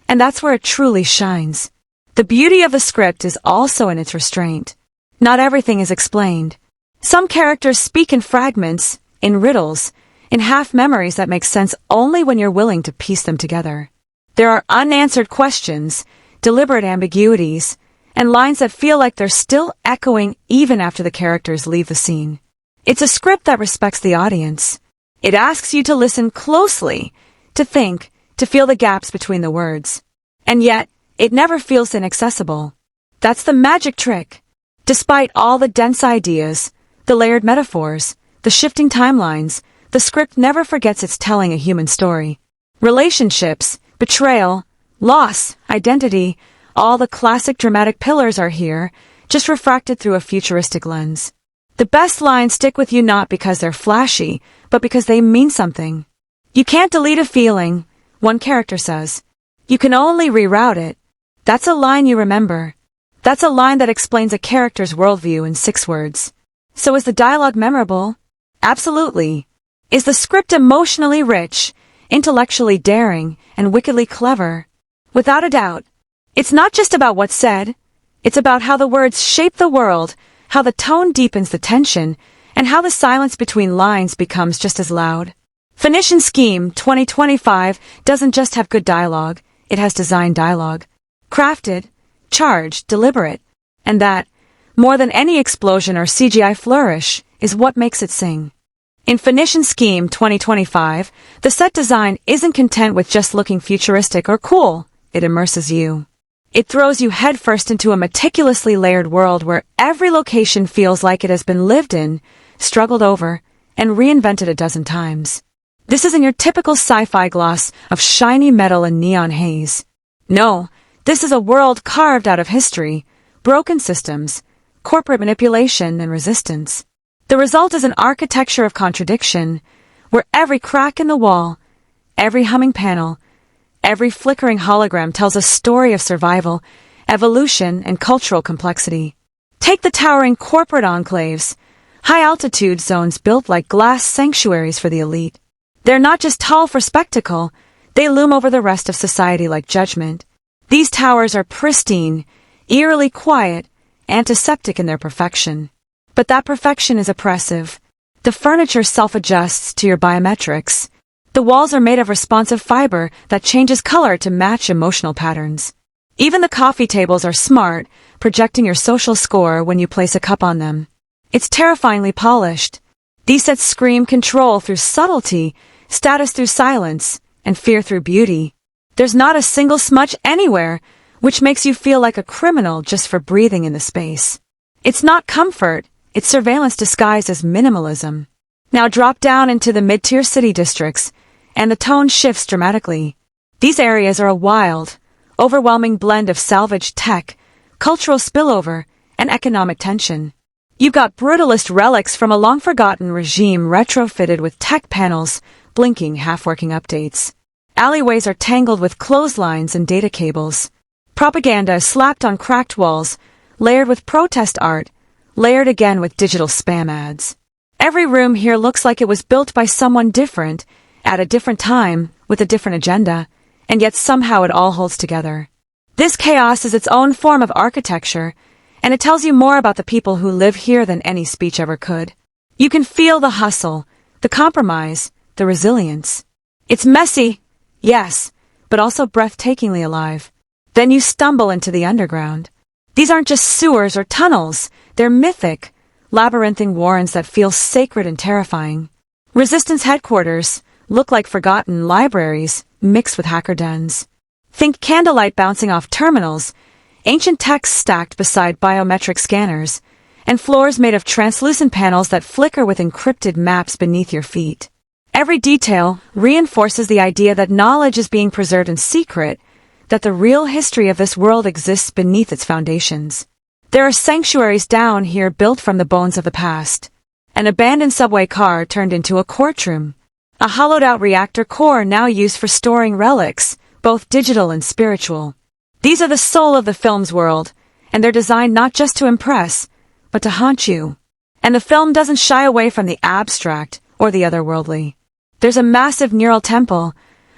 and that's where it truly shines. The beauty of the script is also in its restraint. Not everything is explained. Some characters speak in fragments, in riddles, in half-memories that make sense only when you're willing to piece them together. There are unanswered questions, deliberate ambiguities, and lines that feel like they're still echoing even after the characters leave the scene. It's a script that respects the audience. It asks you to listen closely, to think, to feel the gaps between the words. And yet, it never feels inaccessible. That's the magic trick. Despite all the dense ideas, the layered metaphors, the shifting timelines, the script never forgets it's telling a human story. Relationships, betrayal, loss, identity, all the classic dramatic pillars are here, just refracted through a futuristic lens. The best lines stick with you not because they're flashy, but because they mean something. "You can't delete a feeling," one character says. "You can only reroute it." That's a line you remember. That's a line that explains a character's worldview in 6 words. So is the dialogue memorable? Absolutely. Is the script emotionally rich, intellectually daring, and wickedly clever? Without a doubt. It's not just about what's said. It's about how the words shape the world, how the tone deepens the tension, and how the silence between lines becomes just as loud. Phoenician Scheme 2025 doesn't just have good dialogue, it has designed dialogue. Crafted, charged, deliberate. And that, more than any explosion or CGI flourish, is what makes it sing. In Phoenician Scheme 2025, the set design isn't content with just looking futuristic or cool, it immerses you. It throws you headfirst into a meticulously layered world where every location feels like it has been lived in, struggled over, and reinvented a dozen times. This isn't your typical sci-fi gloss of shiny metal and neon haze. No, this is a world carved out of history, broken systems, corporate manipulation, and resistance. The result is an architecture of contradiction, where every crack in the wall, every humming panel, every flickering hologram tells a story of survival, evolution, and cultural complexity. Take the towering corporate enclaves, high-altitude zones built like glass sanctuaries for the elite. They're not just tall for spectacle, they loom over the rest of society like judgment. These towers are pristine, eerily quiet, antiseptic in their perfection. But that perfection is oppressive. The furniture self-adjusts to your biometrics. The walls are made of responsive fiber that changes color to match emotional patterns. Even the coffee tables are smart, projecting your social score when you place a cup on them. It's terrifyingly polished. These sets scream control through subtlety, status through silence, and fear through beauty. There's not a single smudge anywhere, which makes you feel like a criminal just for breathing in the space. It's not comfort, it's surveillance disguised as minimalism. Now drop down into the mid-tier city districts, and the tone shifts dramatically. These areas are a wild, overwhelming blend of salvaged tech, cultural spillover, and economic tension. You've got brutalist relics from a long-forgotten regime retrofitted with tech panels, blinking half-working updates. Alleyways are tangled with clotheslines and data cables. Propaganda is slapped on cracked walls, layered with protest art, layered again with digital spam ads. Every room here looks like it was built by someone different, at a different time, with a different agenda, and yet somehow it all holds together. This chaos is its own form of architecture, and it tells you more about the people who live here than any speech ever could. You can feel the hustle, the compromise, the resilience. It's messy, yes, but also breathtakingly alive. Then you stumble into the underground. These aren't just sewers or tunnels, they're mythic, labyrinthine warrens that feel sacred and terrifying. Resistance headquarters look like forgotten libraries mixed with hacker dens. Think candlelight bouncing off terminals, ancient texts stacked beside biometric scanners, and floors made of translucent panels that flicker with encrypted maps beneath your feet. Every detail reinforces the idea that knowledge is being preserved in secret, that the real history of this world exists beneath its foundations. There are sanctuaries down here built from the bones of the past. An abandoned subway car turned into a courtroom. A hollowed-out reactor core now used for storing relics, both digital and spiritual. These are the soul of the film's world, and they're designed not just to impress, but to haunt you. And the film doesn't shy away from the abstract or the otherworldly. There's a massive neural temple,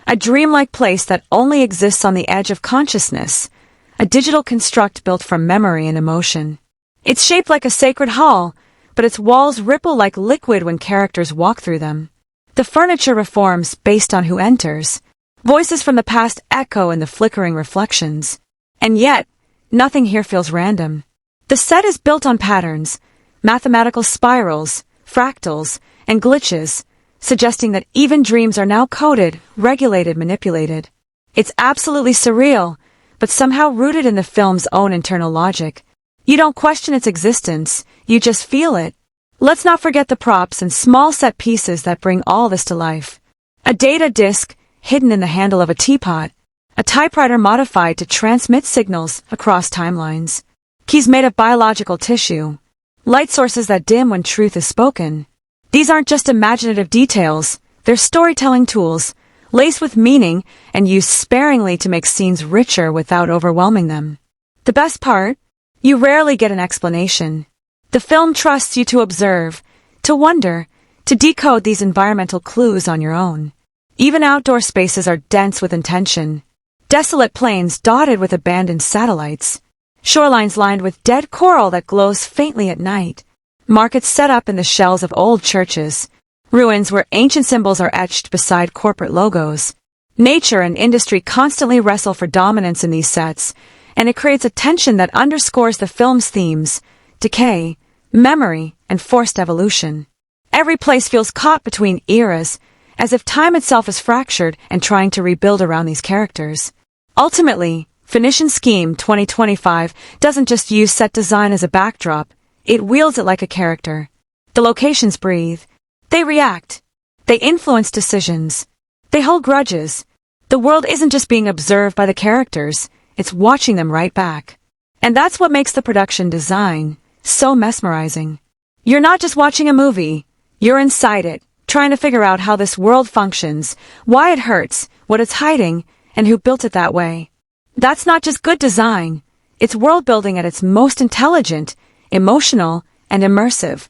a dreamlike place that only exists on the edge of consciousness, a digital construct built from memory and emotion. It's shaped like a sacred hall, but its walls ripple like liquid when characters walk through them. The furniture reforms based on who enters. Voices from the past echo in the flickering reflections. And yet, nothing here feels random. The set is built on patterns, mathematical spirals, fractals, and glitches, suggesting that even dreams are now coded, regulated, manipulated. It's absolutely surreal, but somehow rooted in the film's own internal logic. You don't question its existence, you just feel it. Let's not forget the props and small set pieces that bring all this to life. A data disk, hidden in the handle of a teapot. A typewriter modified to transmit signals across timelines. Keys made of biological tissue. Light sources that dim when truth is spoken. These aren't just imaginative details, they're storytelling tools, laced with meaning and used sparingly to make scenes richer without overwhelming them. The best part? You rarely get an explanation. The film trusts you to observe, to wonder, to decode these environmental clues on your own. Even outdoor spaces are dense with intention. Desolate plains dotted with abandoned satellites. Shorelines lined with dead coral that glows faintly at night. Markets set up in the shells of old churches. Ruins where ancient symbols are etched beside corporate logos. Nature and industry constantly wrestle for dominance in these sets, and it creates a tension that underscores the film's themes: decay, memory, and forced evolution. Every place feels caught between eras, as if time itself is fractured and trying to rebuild around these characters. Ultimately, Phoenician Scheme 2025 doesn't just use set design as a backdrop, it wields it like a character. The locations breathe. They react. They influence decisions. They hold grudges. The world isn't just being observed by the characters, it's watching them right back. And that's what makes the production design so mesmerizing. You're not just watching a movie, you're inside it, trying to figure out how this world functions, why it hurts, what it's hiding, and who built it that way. That's not just good design, it's world building at its most intelligent, emotional, and immersive.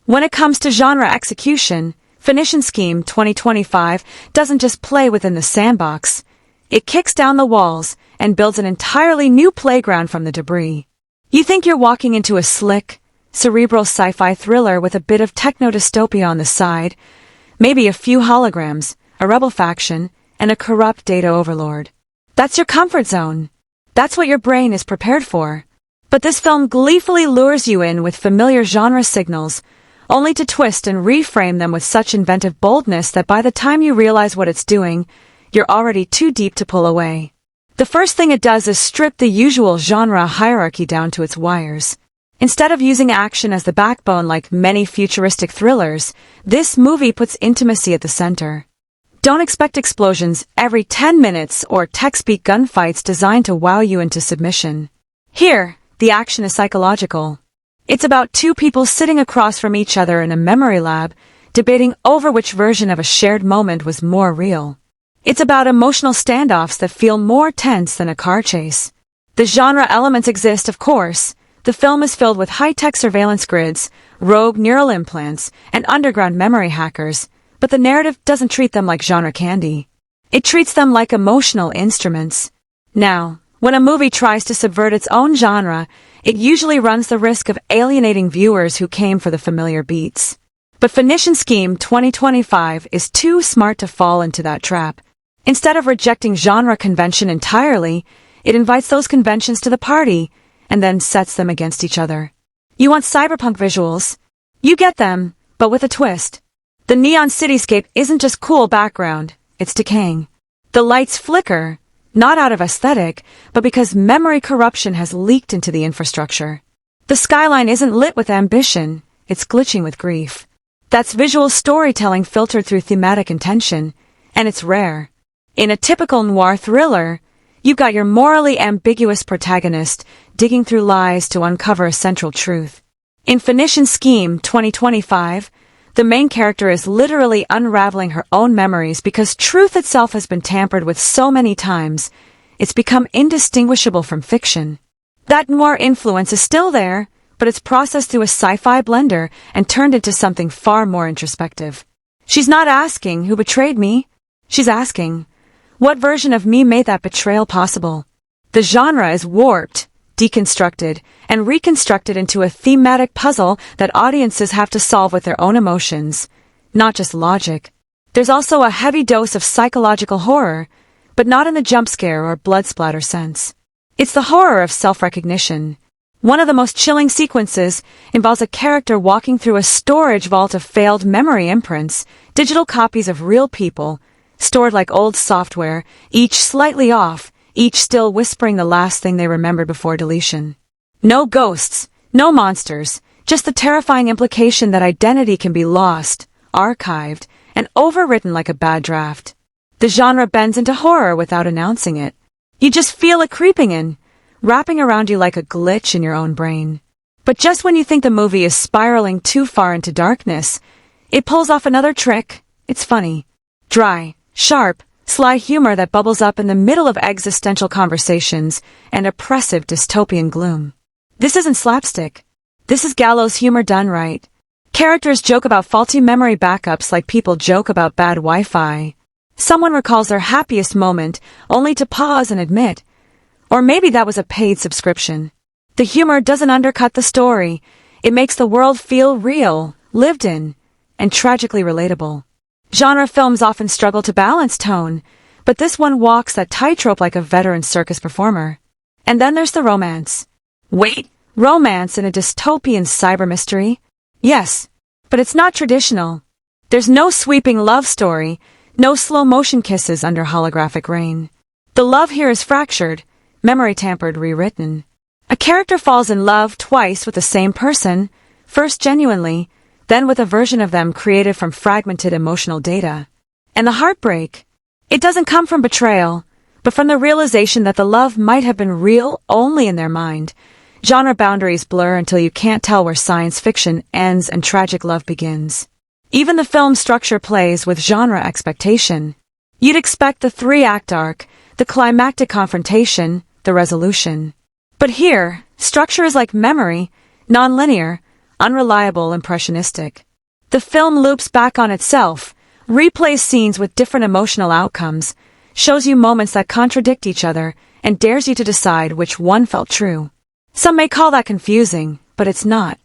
When it comes to genre execution, Phoenician Scheme 2025 doesn't just play within the sandbox. It kicks down the walls and builds an entirely new playground from the debris. You think you're walking into a slick, cerebral sci-fi thriller with a bit of techno-dystopia on the side, maybe a few holograms, a rebel faction, and a corrupt data overlord. That's your comfort zone. That's what your brain is prepared for. But this film gleefully lures you in with familiar genre signals, only to twist and reframe them with such inventive boldness that by the time you realize what it's doing, you're already too deep to pull away. The first thing it does is strip the usual genre hierarchy down to its wires. Instead of using action as the backbone like many futuristic thrillers, this movie puts intimacy at the center. Don't expect explosions every 10 minutes or tech-speak gunfights designed to wow you into submission. Here, the action is psychological. It's about two people sitting across from each other in a memory lab, debating over which version of a shared moment was more real. It's about emotional standoffs that feel more tense than a car chase. The genre elements exist, of course. The film is filled with high-tech surveillance grids, rogue neural implants, and underground memory hackers, but the narrative doesn't treat them like genre candy. It treats them like emotional instruments. Now, when a movie tries to subvert its own genre, it usually runs the risk of alienating viewers who came for the familiar beats. But Phoenician Scheme 2025 is too smart to fall into that trap. Instead of rejecting genre convention entirely, it invites those conventions to the party, and then sets them against each other. You want cyberpunk visuals? You get them, but with a twist. The neon cityscape isn't just cool background, it's decaying. The lights flicker, not out of aesthetic, but because memory corruption has leaked into the infrastructure. The skyline isn't lit with ambition, it's glitching with grief. That's visual storytelling filtered through thematic intention, and it's rare. In a typical noir thriller, you've got your morally ambiguous protagonist digging through lies to uncover a central truth. In Phoenician Scheme 2025, the main character is literally unraveling her own memories because truth itself has been tampered with so many times, it's become indistinguishable from fiction. That noir influence is still there, but it's processed through a sci-fi blender and turned into something far more introspective. She's not asking who betrayed me. She's asking, what version of me made that betrayal possible? The genre is warped, deconstructed, and reconstructed into a thematic puzzle that audiences have to solve with their own emotions, not just logic. There's also a heavy dose of psychological horror, but not in the jump scare or blood splatter sense. It's the horror of self-recognition. One of the most chilling sequences involves a character walking through a storage vault of failed memory imprints, digital copies of real people, stored like old software, each slightly off, each still whispering the last thing they remembered before deletion. No ghosts, no monsters, just the terrifying implication that identity can be lost, archived, and overwritten like a bad draft. The genre bends into horror without announcing it. You just feel it creeping in, wrapping around you like a glitch in your own brain. But just when you think the movie is spiraling too far into darkness, it pulls off another trick. It's funny. Dry, sharp, sly humor that bubbles up in the middle of existential conversations and oppressive dystopian gloom. This isn't slapstick. This is gallows humor done right. Characters joke about faulty memory backups like people joke about bad Wi-Fi. Someone recalls their happiest moment only to pause and admit, or maybe that was a paid subscription. The humor doesn't undercut the story. It makes the world feel real, lived in, and tragically relatable. Genre films often struggle to balance tone, but this one walks that tightrope like a veteran circus performer. And then there's the romance. Wait, romance in a dystopian cyber mystery? Yes, but it's not traditional. There's no sweeping love story, no slow-motion kisses under holographic rain. The love here is fractured, memory tampered, rewritten. A character falls in love twice with the same person, first genuinely, then with a version of them created from fragmented emotional data. And the heartbreak? It doesn't come from betrayal, but from the realization that the love might have been real only in their mind. Genre boundaries blur until you can't tell where science fiction ends and tragic love begins. Even the film structure plays with genre expectation. You'd expect the three-act arc, the climactic confrontation, the resolution. But here, structure is like memory, non-linear, unreliable, impressionistic. The film loops back on itself, replays scenes with different emotional outcomes, shows you moments that contradict each other, and dares you to decide which one felt true. Some may call that confusing, but it's not.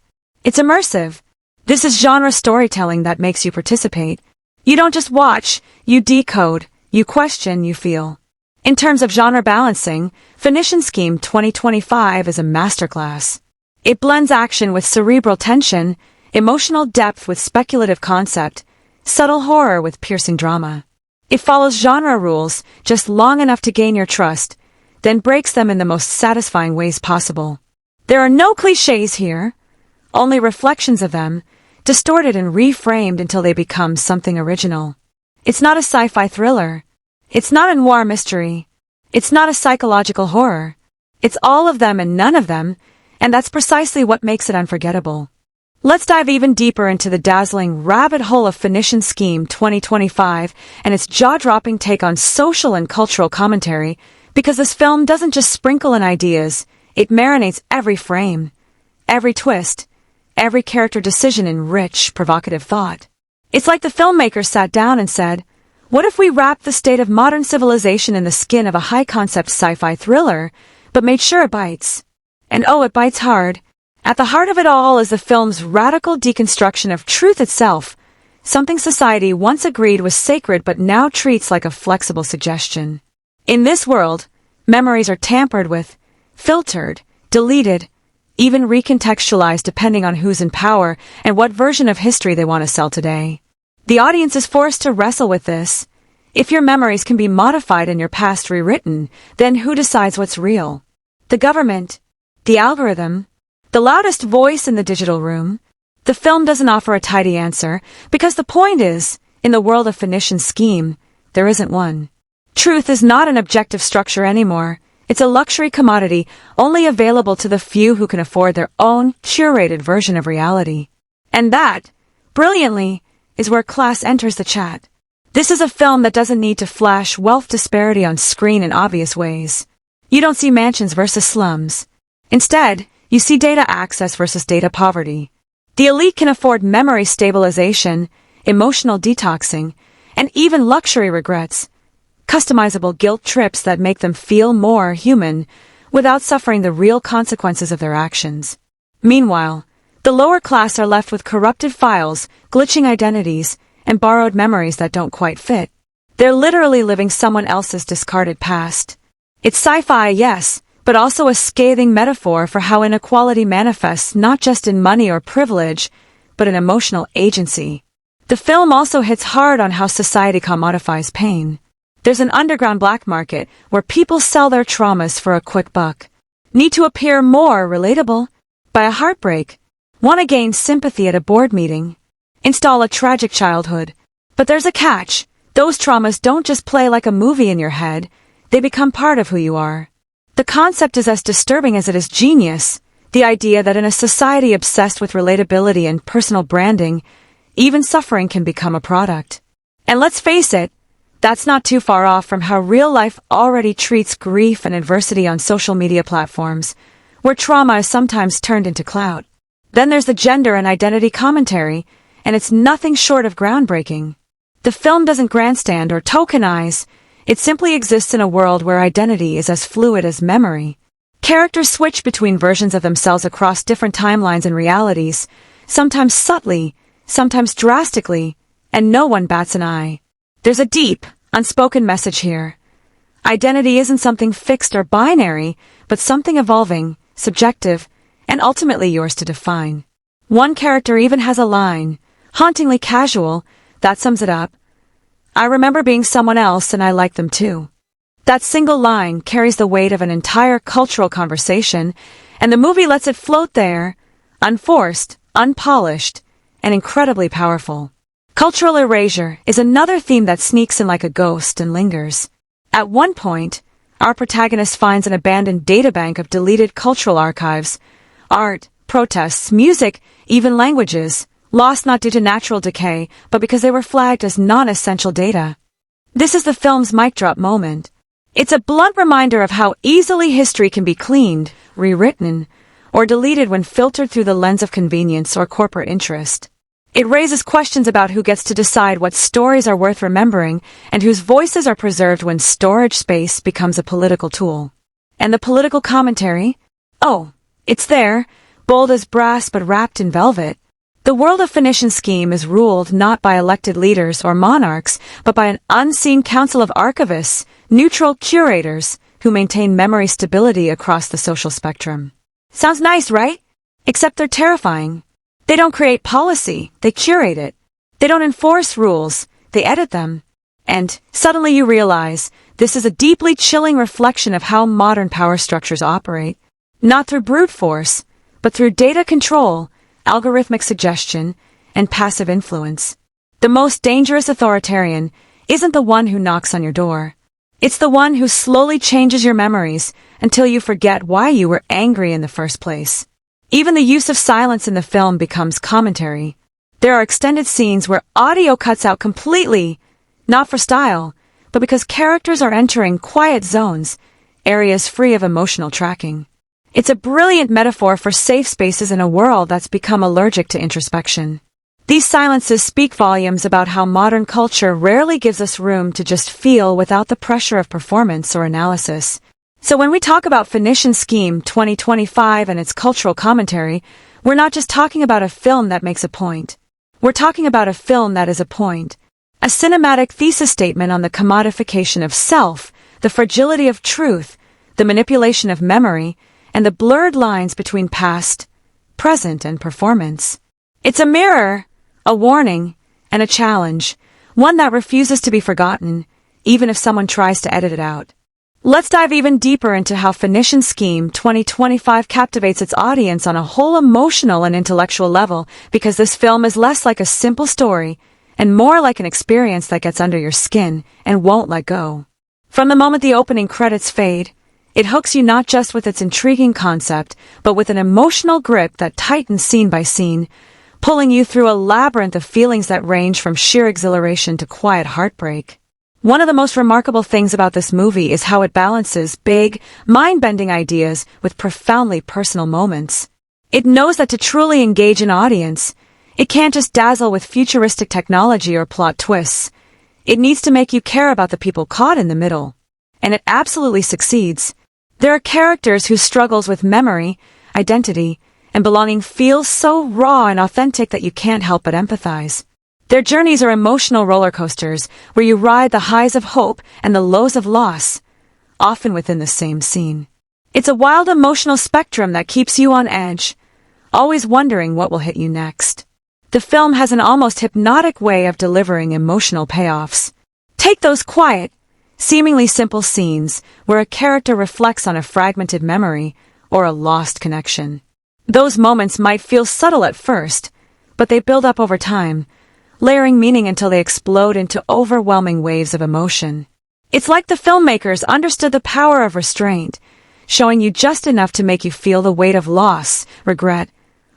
It's immersive. This is genre storytelling that makes you participate. You don't just watch, you decode, you question, you feel. In terms of genre balancing, Phoenician Scheme 2025 is a masterclass. It blends action with cerebral tension, emotional depth with speculative concept, subtle horror with piercing drama. It follows genre rules just long enough to gain your trust, then breaks them in the most satisfying ways possible. There are no clichés here, only reflections of them, distorted and reframed until they become something original. It's not a sci-fi thriller. It's not a noir mystery. It's not a psychological horror. It's all of them and none of them, and that's precisely what makes it unforgettable. Let's dive even deeper into the dazzling rabbit hole of Phoenician Scheme 2025 and its jaw-dropping take on social and cultural commentary, because this film doesn't just sprinkle in ideas, it marinates every frame, every twist, every character decision in rich, provocative thought. It's like the filmmakers sat down and said, what if we wrapped the state of modern civilization in the skin of a high-concept sci-fi thriller, but made sure it bites? And oh, it bites hard. At the heart of it all is the film's radical deconstruction of truth itself, something society once agreed was sacred but now treats like a flexible suggestion. In this world, memories are tampered with, filtered, deleted, even recontextualized depending on who's in power and what version of history they want to sell today. The audience is forced to wrestle with this. If your memories can be modified and your past rewritten, then who decides what's real? The government? The algorithm? The loudest voice in the digital room? The film doesn't offer a tidy answer, because the point is, in the world of Phoenician Scheme, there isn't one. Truth is not an objective structure anymore. It's a luxury commodity only available to the few who can afford their own curated version of reality. And that, brilliantly, is where class enters the chat. This is a film that doesn't need to flash wealth disparity on screen in obvious ways. You don't see mansions versus slums. Instead, you see data access versus data poverty. The elite can afford memory stabilization, emotional detoxing, and even luxury regrets, customizable guilt trips that make them feel more human without suffering the real consequences of their actions. Meanwhile, the lower class are left with corrupted files, glitching identities, and borrowed memories that don't quite fit. They're literally living someone else's discarded past. It's sci-fi, yes, but also a scathing metaphor for how inequality manifests not just in money or privilege, but in emotional agency. The film also hits hard on how society commodifies pain. There's an underground black market where people sell their traumas for a quick buck. Need to appear more relatable? Buy a heartbreak. Want to gain sympathy at a board meeting? Install a tragic childhood. But there's a catch. Those traumas don't just play like a movie in your head. They become part of who you are. The concept is as disturbing as it is genius. The idea that in a society obsessed with relatability and personal branding, even suffering can become a product. And let's face it, that's not too far off from how real life already treats grief and adversity on social media platforms, where trauma is sometimes turned into clout. Then there's the gender and identity commentary, and it's nothing short of groundbreaking. The film doesn't grandstand or tokenize. It simply exists in a world where identity is as fluid as memory. Characters switch between versions of themselves across different timelines and realities, sometimes subtly, sometimes drastically, and no one bats an eye. There's a deep, unspoken message here. Identity isn't something fixed or binary, but something evolving, subjective, and ultimately yours to define. One character even has a line, hauntingly casual, that sums it up. I remember being someone else and I like them too. That single line carries the weight of an entire cultural conversation, and the movie lets it float there, unforced, unpolished, and incredibly powerful. Cultural erasure is another theme that sneaks in like a ghost and lingers. At one point, our protagonist finds an abandoned databank of deleted cultural archives, art, protests, music, even languages, lost not due to natural decay, but because they were flagged as non-essential data. This is the film's mic drop moment. It's a blunt reminder of how easily history can be cleaned, rewritten, or deleted when filtered through the lens of convenience or corporate interest. It raises questions about who gets to decide what stories are worth remembering and whose voices are preserved when storage space becomes a political tool. And the political commentary? Oh, it's there, bold as brass but wrapped in velvet. The world of Phoenician Scheme is ruled not by elected leaders or monarchs, but by an unseen council of archivists, neutral curators, who maintain memory stability across the social spectrum. Sounds nice, right? Except they're terrifying. They don't create policy, they curate it. They don't enforce rules, they edit them. And suddenly you realize this is a deeply chilling reflection of how modern power structures operate. Not through brute force, but through data control, algorithmic suggestion, and passive influence. The most dangerous authoritarian isn't the one who knocks on your door. It's the one who slowly changes your memories until you forget why you were angry in the first place. Even the use of silence in the film becomes commentary. There are extended scenes where audio cuts out completely, not for style, but because characters are entering quiet zones, areas free of emotional tracking. It's a brilliant metaphor for safe spaces in a world that's become allergic to introspection. These silences speak volumes about how modern culture rarely gives us room to just feel without the pressure of performance or analysis. So when we talk about Phoenician Scheme 2025 and its cultural commentary, we're not just talking about a film that makes a point. We're talking about a film that is a point. A cinematic thesis statement on the commodification of self, the fragility of truth, the manipulation of memory, and the blurred lines between past, present, and performance. It's a mirror, a warning, and a challenge, one that refuses to be forgotten, even if someone tries to edit it out. Let's dive even deeper into how Phoenician Scheme 2025 captivates its audience on a whole emotional and intellectual level, because this film is less like a simple story and more like an experience that gets under your skin and won't let go. From the moment the opening credits fade, it hooks you not just with its intriguing concept, but with an emotional grip that tightens scene by scene, pulling you through a labyrinth of feelings that range from sheer exhilaration to quiet heartbreak. One of the most remarkable things about this movie is how it balances big, mind-bending ideas with profoundly personal moments. It knows that to truly engage an audience, it can't just dazzle with futuristic technology or plot twists. It needs to make you care about the people caught in the middle. And it absolutely succeeds. There are characters whose struggles with memory, identity, and belonging feel so raw and authentic that you can't help but empathize. Their journeys are emotional roller coasters where you ride the highs of hope and the lows of loss, often within the same scene. It's a wild emotional spectrum that keeps you on edge, always wondering what will hit you next. The film has an almost hypnotic way of delivering emotional payoffs. Take those quiet, seemingly simple scenes where a character reflects on a fragmented memory or a lost connection. Those moments might feel subtle at first, but they build up over time, layering meaning until they explode into overwhelming waves of emotion. It's like the filmmakers understood the power of restraint, showing you just enough to make you feel the weight of loss, regret,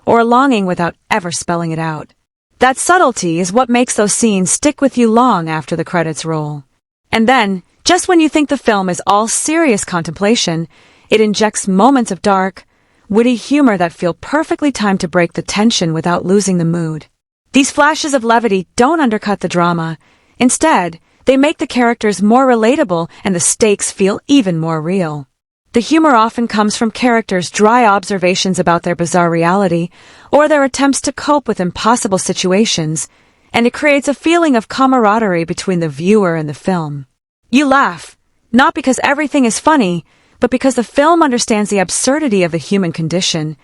or longing without ever spelling it out. That subtlety is what makes those scenes stick with you long after the credits roll. And then, just when you think the film is all serious contemplation, it injects moments of dark, witty humor that feel perfectly timed to break the tension without losing the mood. These flashes of levity don't undercut the drama. Instead, they make the characters more relatable and the stakes feel even more real. The humor often comes from characters' dry observations about their bizarre reality or their attempts to cope with impossible situations, and it creates a feeling of camaraderie between the viewer and the film. You laugh, not because everything is funny, but because the film understands the absurdity of the human condition,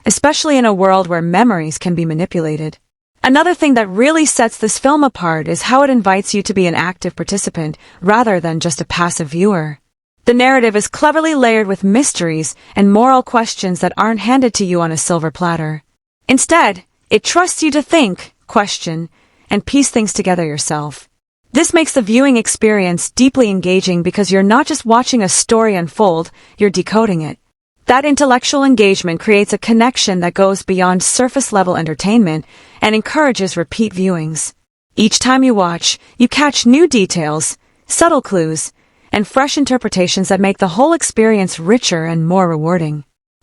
especially in a world where memories can be manipulated. Another thing that really sets this film apart is how it invites you to be an active participant rather than just a passive viewer. The narrative is cleverly layered with mysteries and moral questions that aren't handed to you on a silver platter. Instead, It trusts you to think, question, and piece things together yourself. This makes the viewing experience deeply engaging because you're not just watching a story unfold, you're decoding it. That intellectual engagement creates a connection that goes beyond surface-level entertainment and encourages repeat viewings. Each time you watch, you catch new details, subtle clues, and fresh interpretations that make the whole experience richer and more rewarding.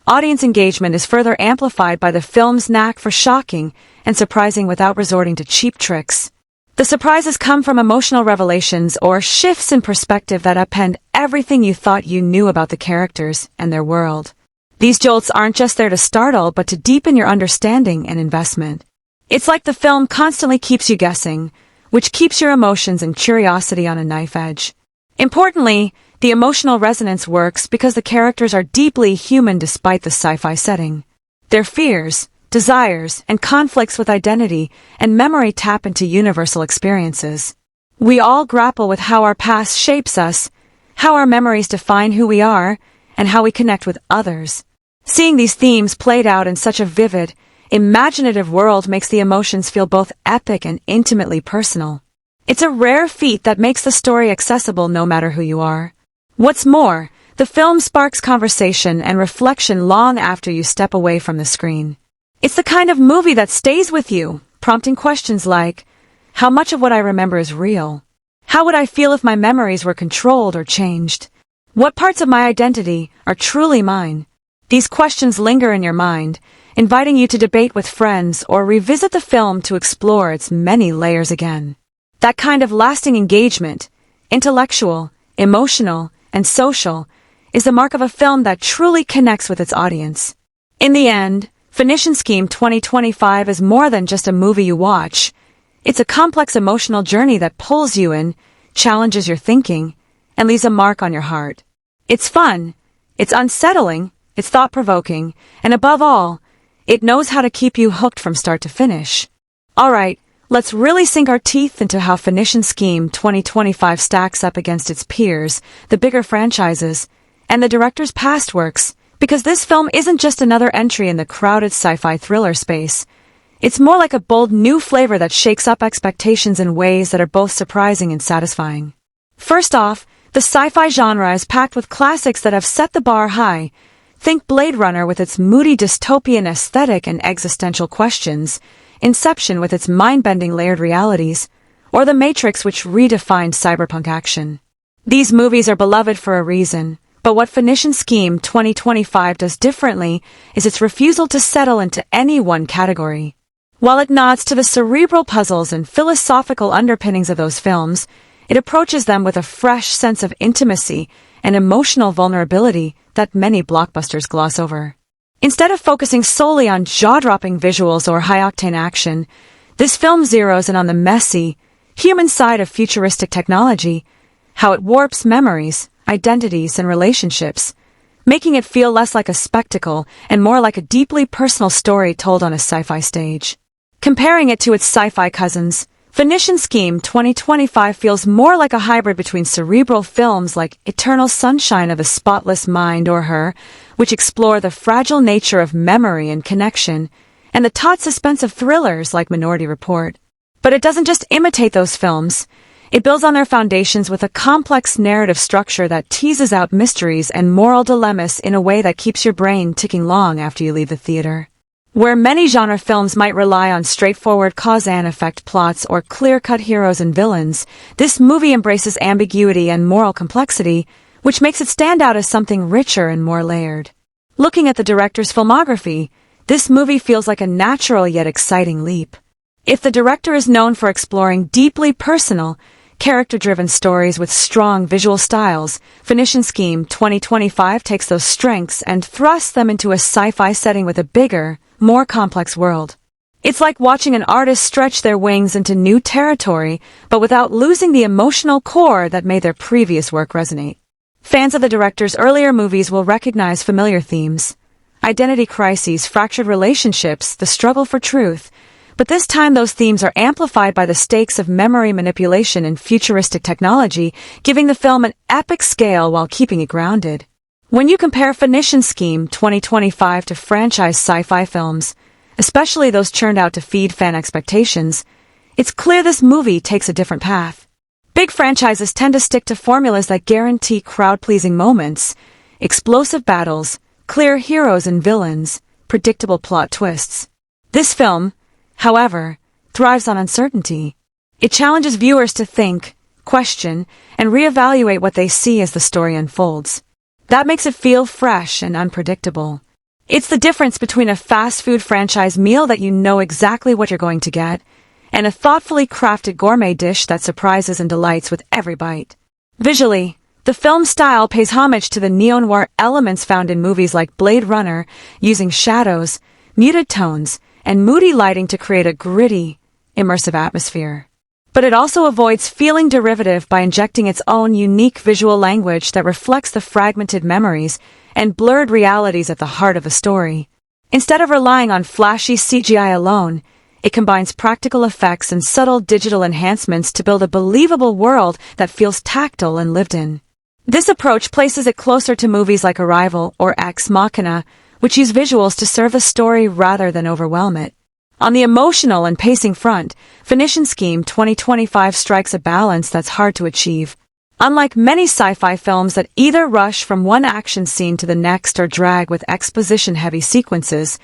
Audience engagement is further amplified by the film's knack for shocking and surprising without resorting to cheap tricks. The surprises come from emotional revelations or shifts in perspective that upend everything you thought you knew about the characters and their world. These jolts aren't just there to startle, but to deepen your understanding and investment. It's like the film constantly keeps you guessing, which keeps your emotions and curiosity on a knife edge. Importantly, the emotional resonance works because the characters are deeply human despite the sci-fi setting. Their fears, desires, and conflicts with identity and memory tap into universal experiences. We all grapple with how our past shapes us, how our memories define who we are, and how we connect with others. Seeing these themes played out in such a vivid, imaginative world makes the emotions feel both epic and intimately personal. It's a rare feat that makes the story accessible no matter who you are. What's more, the film sparks conversation and reflection long after you step away from the screen. It's the kind of movie that stays with you, prompting questions like, how much of what I remember is real? How would I feel if my memories were controlled or changed? What parts of my identity are truly mine? These questions linger in your mind, inviting you to debate with friends or revisit the film to explore its many layers again. That kind of lasting engagement, intellectual, emotional, and social, is the mark of a film that truly connects with its audience. In the end, Phoenician Scheme 2025 is more than just a movie you watch. It's a complex emotional journey that pulls you in, challenges your thinking, and leaves a mark on your heart. It's fun, it's unsettling, it's thought-provoking, and above all, it knows how to keep you hooked from start to finish. Alright, let's really sink our teeth into how Phoenician Scheme 2025 stacks up against its peers, the bigger franchises, and the director's past works, because this film isn't just another entry in the crowded sci-fi thriller space. It's more like a bold new flavor that shakes up expectations in ways that are both surprising and satisfying. First off, the sci-fi genre is packed with classics that have set the bar high. Think Blade Runner with its moody dystopian aesthetic and existential questions, Inception with its mind-bending layered realities, or The Matrix which redefined cyberpunk action. These movies are beloved for a reason, but what Phoenician Scheme 2025 does differently is its refusal to settle into any one category. While it nods to the cerebral puzzles and philosophical underpinnings of those films, it approaches them with a fresh sense of intimacy and emotional vulnerability that many blockbusters gloss over. Instead of focusing solely on jaw-dropping visuals or high-octane action, this film zeroes in on the messy, human side of futuristic technology, how it warps memories, identities, and relationships, making it feel less like a spectacle and more like a deeply personal story told on a sci-fi stage. Comparing it to its sci-fi cousins, Phoenician Scheme 2025 feels more like a hybrid between cerebral films like Eternal Sunshine of the Spotless Mind or Her, which explore the fragile nature of memory and connection, and the taut suspense of thrillers like Minority Report. But it doesn't just imitate those films. It builds on their foundations with a complex narrative structure that teases out mysteries and moral dilemmas in a way that keeps your brain ticking long after you leave the theater. Where many genre films might rely on straightforward cause and effect plots or clear-cut heroes and villains, this movie embraces ambiguity and moral complexity, which makes it stand out as something richer and more layered. Looking at the director's filmography, this movie feels like a natural yet exciting leap. If the director is known for exploring deeply personal, character-driven stories with strong visual styles, Phoenician Scheme 2025 takes those strengths and thrusts them into a sci-fi setting with a bigger, more complex world. It's like watching an artist stretch their wings into new territory, but without losing the emotional core that made their previous work resonate. Fans of the director's earlier movies will recognize familiar themes: identity crises, fractured relationships, the struggle for truth. But this time those themes are amplified by the stakes of memory manipulation and futuristic technology, giving the film an epic scale while keeping it grounded. When you compare Phoenician Scheme 2025 to franchise sci-fi films, especially those churned out to feed fan expectations, it's clear this movie takes a different path. Big franchises tend to stick to formulas that guarantee crowd-pleasing moments, explosive battles, clear heroes and villains, predictable plot twists. This film, however, thrives on uncertainty. It challenges viewers to think, question, and reevaluate what they see as the story unfolds. That makes it feel fresh and unpredictable. It's the difference between a fast food franchise meal that you know exactly what you're going to get, and a thoughtfully crafted gourmet dish that surprises and delights with every bite. Visually, the film's style pays homage to the neo-noir elements found in movies like Blade Runner, using shadows, muted tones, and moody lighting to create a gritty, immersive atmosphere. But it also avoids feeling derivative by injecting its own unique visual language that reflects the fragmented memories and blurred realities at the heart of the story. Instead of relying on flashy CGI alone, it combines practical effects and subtle digital enhancements to build a believable world that feels tactile and lived in. This approach places it closer to movies like Arrival or Ex Machina, which use visuals to serve the story rather than overwhelm it. On the emotional and pacing front, Phoenician Scheme 2025 strikes a balance that's hard to achieve. Unlike many sci-fi films that either rush from one action scene to the next or drag with exposition-heavy sequences,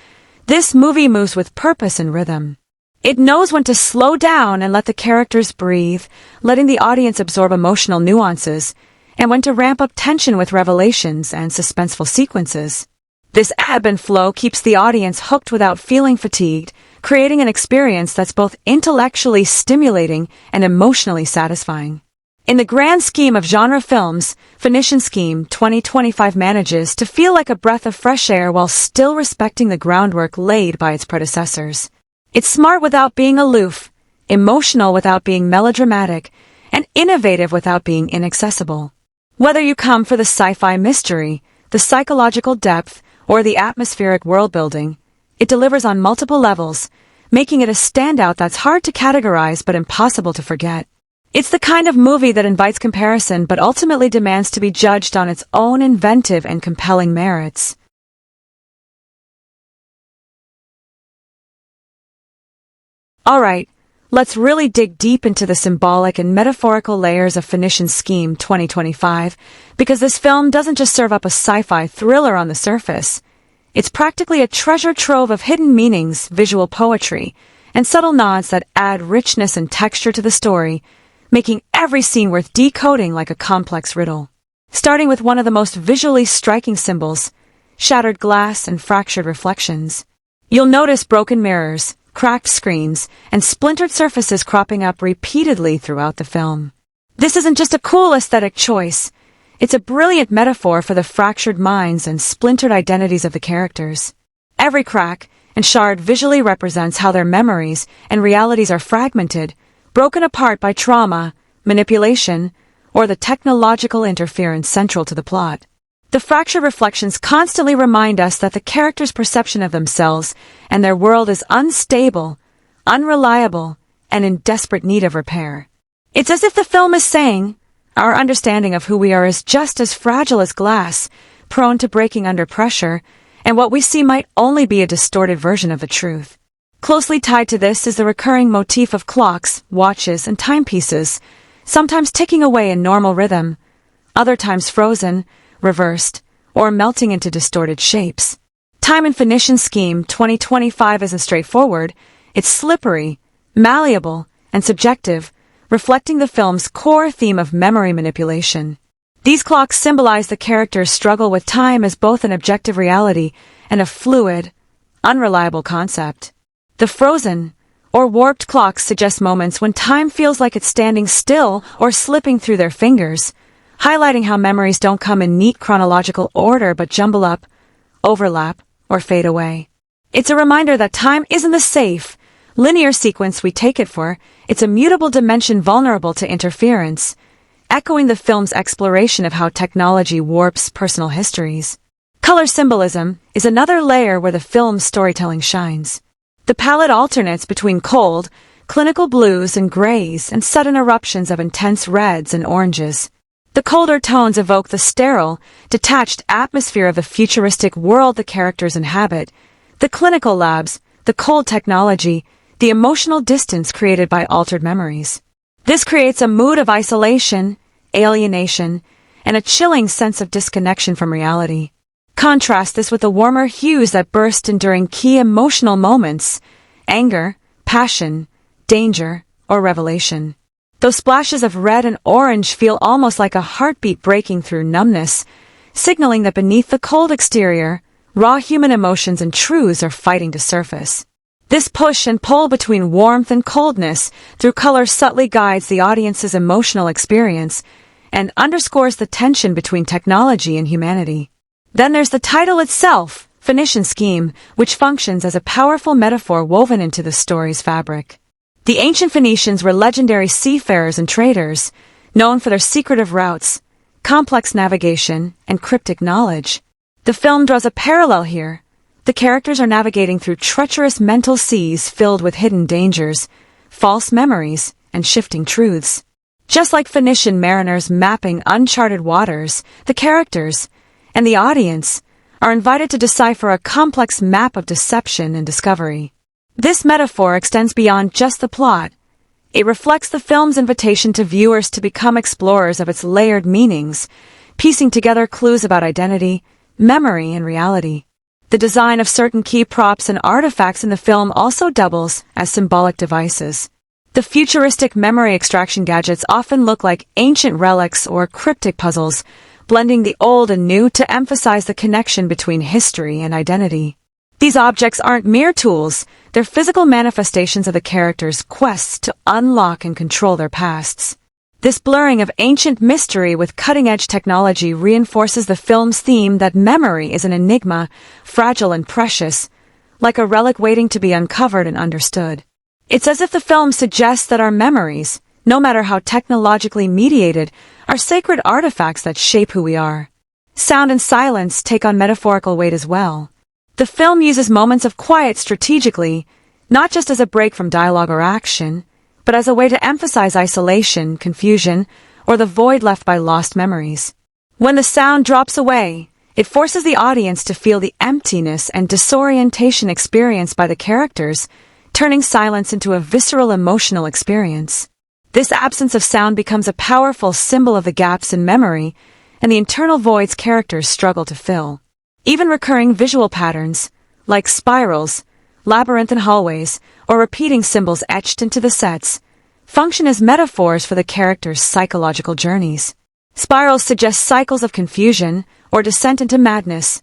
this movie moves with purpose and rhythm. It knows when to slow down and let the characters breathe, letting the audience absorb emotional nuances, and when to ramp up tension with revelations and suspenseful sequences. This ebb and flow keeps the audience hooked without feeling fatigued, creating an experience that's both intellectually stimulating and emotionally satisfying. In the grand scheme of genre films, Phoenician Scheme 2025 manages to feel like a breath of fresh air while still respecting the groundwork laid by its predecessors. It's smart without being aloof, emotional without being melodramatic, and innovative without being inaccessible. Whether you come for the sci-fi mystery, the psychological depth, or the atmospheric world-building, it delivers on multiple levels, making it a standout that's hard to categorize but impossible to forget. It's the kind of movie that invites comparison but ultimately demands to be judged on its own inventive and compelling merits. Alright, let's really dig deep into the symbolic and metaphorical layers of Phoenician Scheme 2025, because this film doesn't just serve up a sci-fi thriller on the surface. It's practically a treasure trove of hidden meanings, visual poetry, and subtle nods that add richness and texture to the story, making every scene worth decoding like a complex riddle. Starting with one of the most visually striking symbols, shattered glass and fractured reflections. You'll notice broken mirrors, cracked screens, and splintered surfaces cropping up repeatedly throughout the film. This isn't just a cool aesthetic choice. It's a brilliant metaphor for the fractured minds and splintered identities of the characters. Every crack and shard visually represents how their memories and realities are fragmented, broken apart by trauma, manipulation, or the technological interference central to the plot. The fractured reflections constantly remind us that the characters' perception of themselves and their world is unstable, unreliable, and in desperate need of repair. It's as if the film is saying, our understanding of who we are is just as fragile as glass, prone to breaking under pressure, and what we see might only be a distorted version of the truth. Closely tied to this is the recurring motif of clocks, watches, and timepieces, sometimes ticking away in normal rhythm, other times frozen, reversed, or melting into distorted shapes. Time in Phoenician Scheme 2025 isn't straightforward. It's slippery, malleable, and subjective, reflecting the film's core theme of memory manipulation. These clocks symbolize the character's struggle with time as both an objective reality and a fluid, unreliable concept. The frozen, or warped clocks suggest moments when time feels like it's standing still or slipping through their fingers, highlighting how memories don't come in neat chronological order but jumble up, overlap, or fade away. It's a reminder that time isn't the safe, linear sequence we take it for. It's a mutable dimension vulnerable to interference, echoing the film's exploration of how technology warps personal histories. Color symbolism is another layer where the film's storytelling shines. The palette alternates between cold, clinical blues and grays and sudden eruptions of intense reds and oranges. The colder tones evoke the sterile, detached atmosphere of the futuristic world the characters inhabit. The clinical labs, the cold technology, the emotional distance created by altered memories. This creates a mood of isolation, alienation, and a chilling sense of disconnection from reality. Contrast this with the warmer hues that burst in during key emotional moments: anger, passion, danger, or revelation. Those splashes of red and orange feel almost like a heartbeat breaking through numbness, signaling that beneath the cold exterior, raw human emotions and truths are fighting to surface. This push and pull between warmth and coldness through color subtly guides the audience's emotional experience and underscores the tension between technology and humanity. Then there's the title itself, Phoenician Scheme, which functions as a powerful metaphor woven into the story's fabric. The ancient Phoenicians were legendary seafarers and traders, known for their secretive routes, complex navigation, and cryptic knowledge. The film draws a parallel here. The characters are navigating through treacherous mental seas filled with hidden dangers, false memories, and shifting truths. Just like Phoenician mariners mapping uncharted waters, the characters, and the audience, are invited to decipher a complex map of deception and discovery. This metaphor extends beyond just the plot. It reflects the film's invitation to viewers to become explorers of its layered meanings, piecing together clues about identity, memory, and reality. The design of certain key props and artifacts in the film also doubles as symbolic devices. The futuristic memory extraction gadgets often look like ancient relics or cryptic puzzles, blending the old and new to emphasize the connection between history and identity. These objects aren't mere tools, they're physical manifestations of the characters' quests to unlock and control their pasts. This blurring of ancient mystery with cutting-edge technology reinforces the film's theme that memory is an enigma, fragile and precious, like a relic waiting to be uncovered and understood. It's as if the film suggests that our memories, no matter how technologically mediated, are sacred artifacts that shape who we are. Sound and silence take on metaphorical weight as well. The film uses moments of quiet strategically, not just as a break from dialogue or action, but as a way to emphasize isolation, confusion, or the void left by lost memories. When the sound drops away, it forces the audience to feel the emptiness and disorientation experienced by the characters, turning silence into a visceral emotional experience. This absence of sound becomes a powerful symbol of the gaps in memory and the internal voids characters struggle to fill. Even recurring visual patterns, like spirals, labyrinthine hallways, or repeating symbols etched into the sets, function as metaphors for the characters' psychological journeys. Spirals suggest cycles of confusion or descent into madness.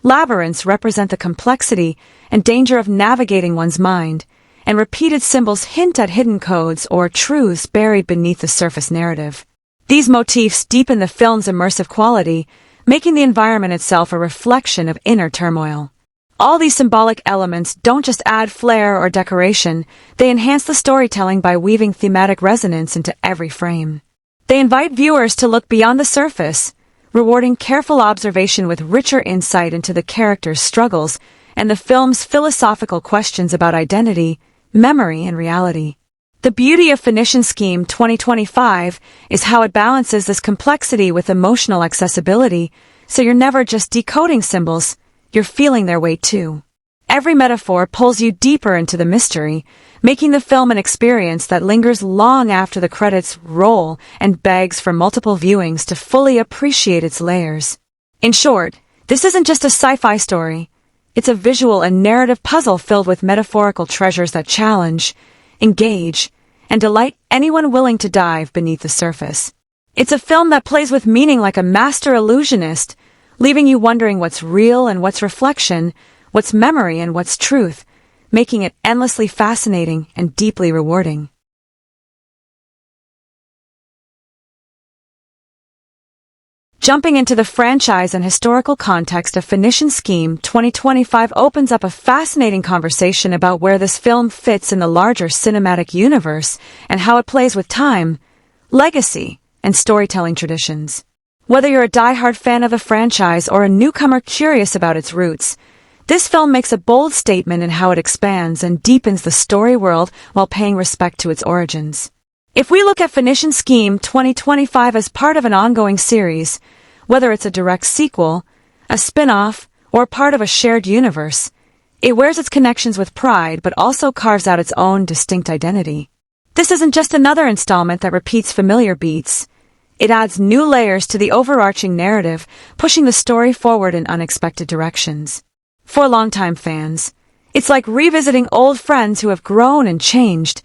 Labyrinths represent the complexity and danger of navigating one's mind, and repeated symbols hint at hidden codes or truths buried beneath the surface narrative. These motifs deepen the film's immersive quality, making the environment itself a reflection of inner turmoil. All these symbolic elements don't just add flair or decoration, they enhance the storytelling by weaving thematic resonance into every frame. They invite viewers to look beyond the surface, rewarding careful observation with richer insight into the characters' struggles and the film's philosophical questions about identity, memory, and reality. The beauty of Phoenician Scheme 2025 is how it balances this complexity with emotional accessibility, so you're never just decoding symbols, you're feeling their weight too. Every metaphor pulls you deeper into the mystery, making the film an experience that lingers long after the credits roll and begs for multiple viewings to fully appreciate its layers. In short, this isn't just a sci-fi story. It's a visual and narrative puzzle filled with metaphorical treasures that challenge, engage, and delight anyone willing to dive beneath the surface. It's a film that plays with meaning like a master illusionist, leaving you wondering what's real and what's reflection, what's memory and what's truth, making it endlessly fascinating and deeply rewarding. Jumping into the franchise and historical context of Phoenician Scheme 2025 opens up a fascinating conversation about where this film fits in the larger cinematic universe and how it plays with time, legacy, and storytelling traditions. Whether you're a die-hard fan of the franchise or a newcomer curious about its roots, this film makes a bold statement in how it expands and deepens the story world while paying respect to its origins. If we look at Phoenician Scheme 2025 as part of an ongoing series, whether it's a direct sequel, a spin-off, or part of a shared universe, It wears its connections with pride but also carves out its own distinct identity. This isn't just another installment that repeats familiar beats. It adds new layers to the overarching narrative, pushing the story forward in unexpected directions. For longtime fans, it's like revisiting old friends who have grown and changed,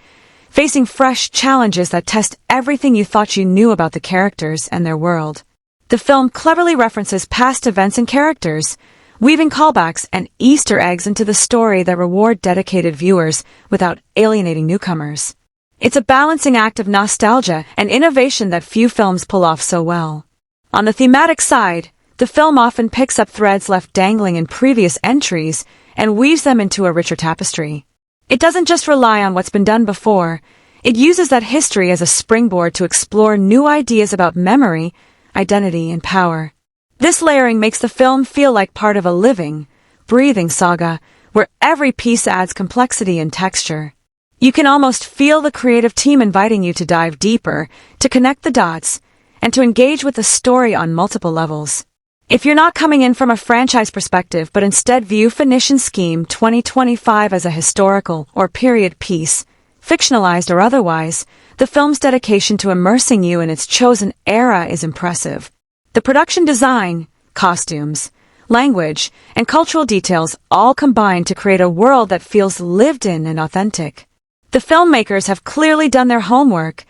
facing fresh challenges that test everything you thought you knew about the characters and their world. The film cleverly references past events and characters, weaving callbacks and Easter eggs into the story that reward dedicated viewers without alienating newcomers. It's a balancing act of nostalgia and innovation that few films pull off so well. On the thematic side, the film often picks up threads left dangling in previous entries and weaves them into a richer tapestry. It doesn't just rely on what's been done before, it uses that history as a springboard to explore new ideas about memory, identity, and power. This layering makes the film feel like part of a living, breathing saga, where every piece adds complexity and texture. You can almost feel the creative team inviting you to dive deeper, to connect the dots, and to engage with the story on multiple levels. If you're not coming in from a franchise perspective but instead view Phoenician Scheme 2025 as a historical or period piece, fictionalized or otherwise, the film's dedication to immersing you in its chosen era is impressive. The production design, costumes, language, and cultural details all combine to create a world that feels lived in and authentic. The filmmakers have clearly done their homework,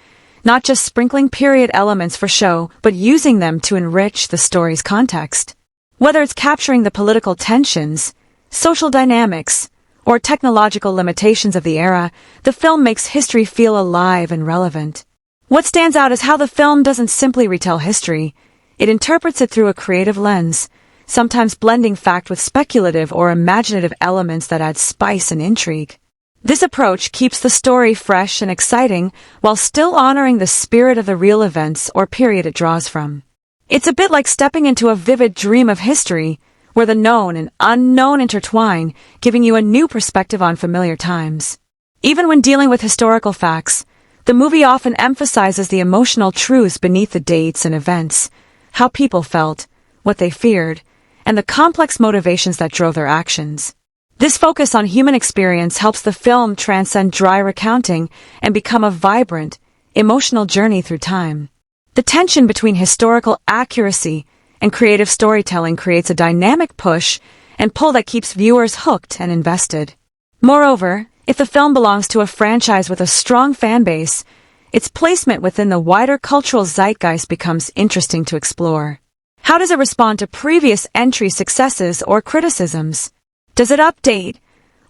not just sprinkling period elements for show, but using them to enrich the story's context. Whether it's capturing the political tensions, social dynamics, or technological limitations of the era, the film makes history feel alive and relevant. What stands out is how the film doesn't simply retell history, it interprets it through a creative lens, sometimes blending fact with speculative or imaginative elements that add spice and intrigue. This approach keeps the story fresh and exciting while still honoring the spirit of the real events or period it draws from. It's a bit like stepping into a vivid dream of history, where the known and unknown intertwine, giving you a new perspective on familiar times. Even when dealing with historical facts, the movie often emphasizes the emotional truths beneath the dates and events, how people felt, what they feared, and the complex motivations that drove their actions. This focus on human experience helps the film transcend dry recounting and become a vibrant, emotional journey through time. The tension between historical accuracy and creative storytelling creates a dynamic push and pull that keeps viewers hooked and invested. Moreover, if the film belongs to a franchise with a strong fan base, its placement within the wider cultural zeitgeist becomes interesting to explore. How does it respond to previous entry successes or criticisms? Does it update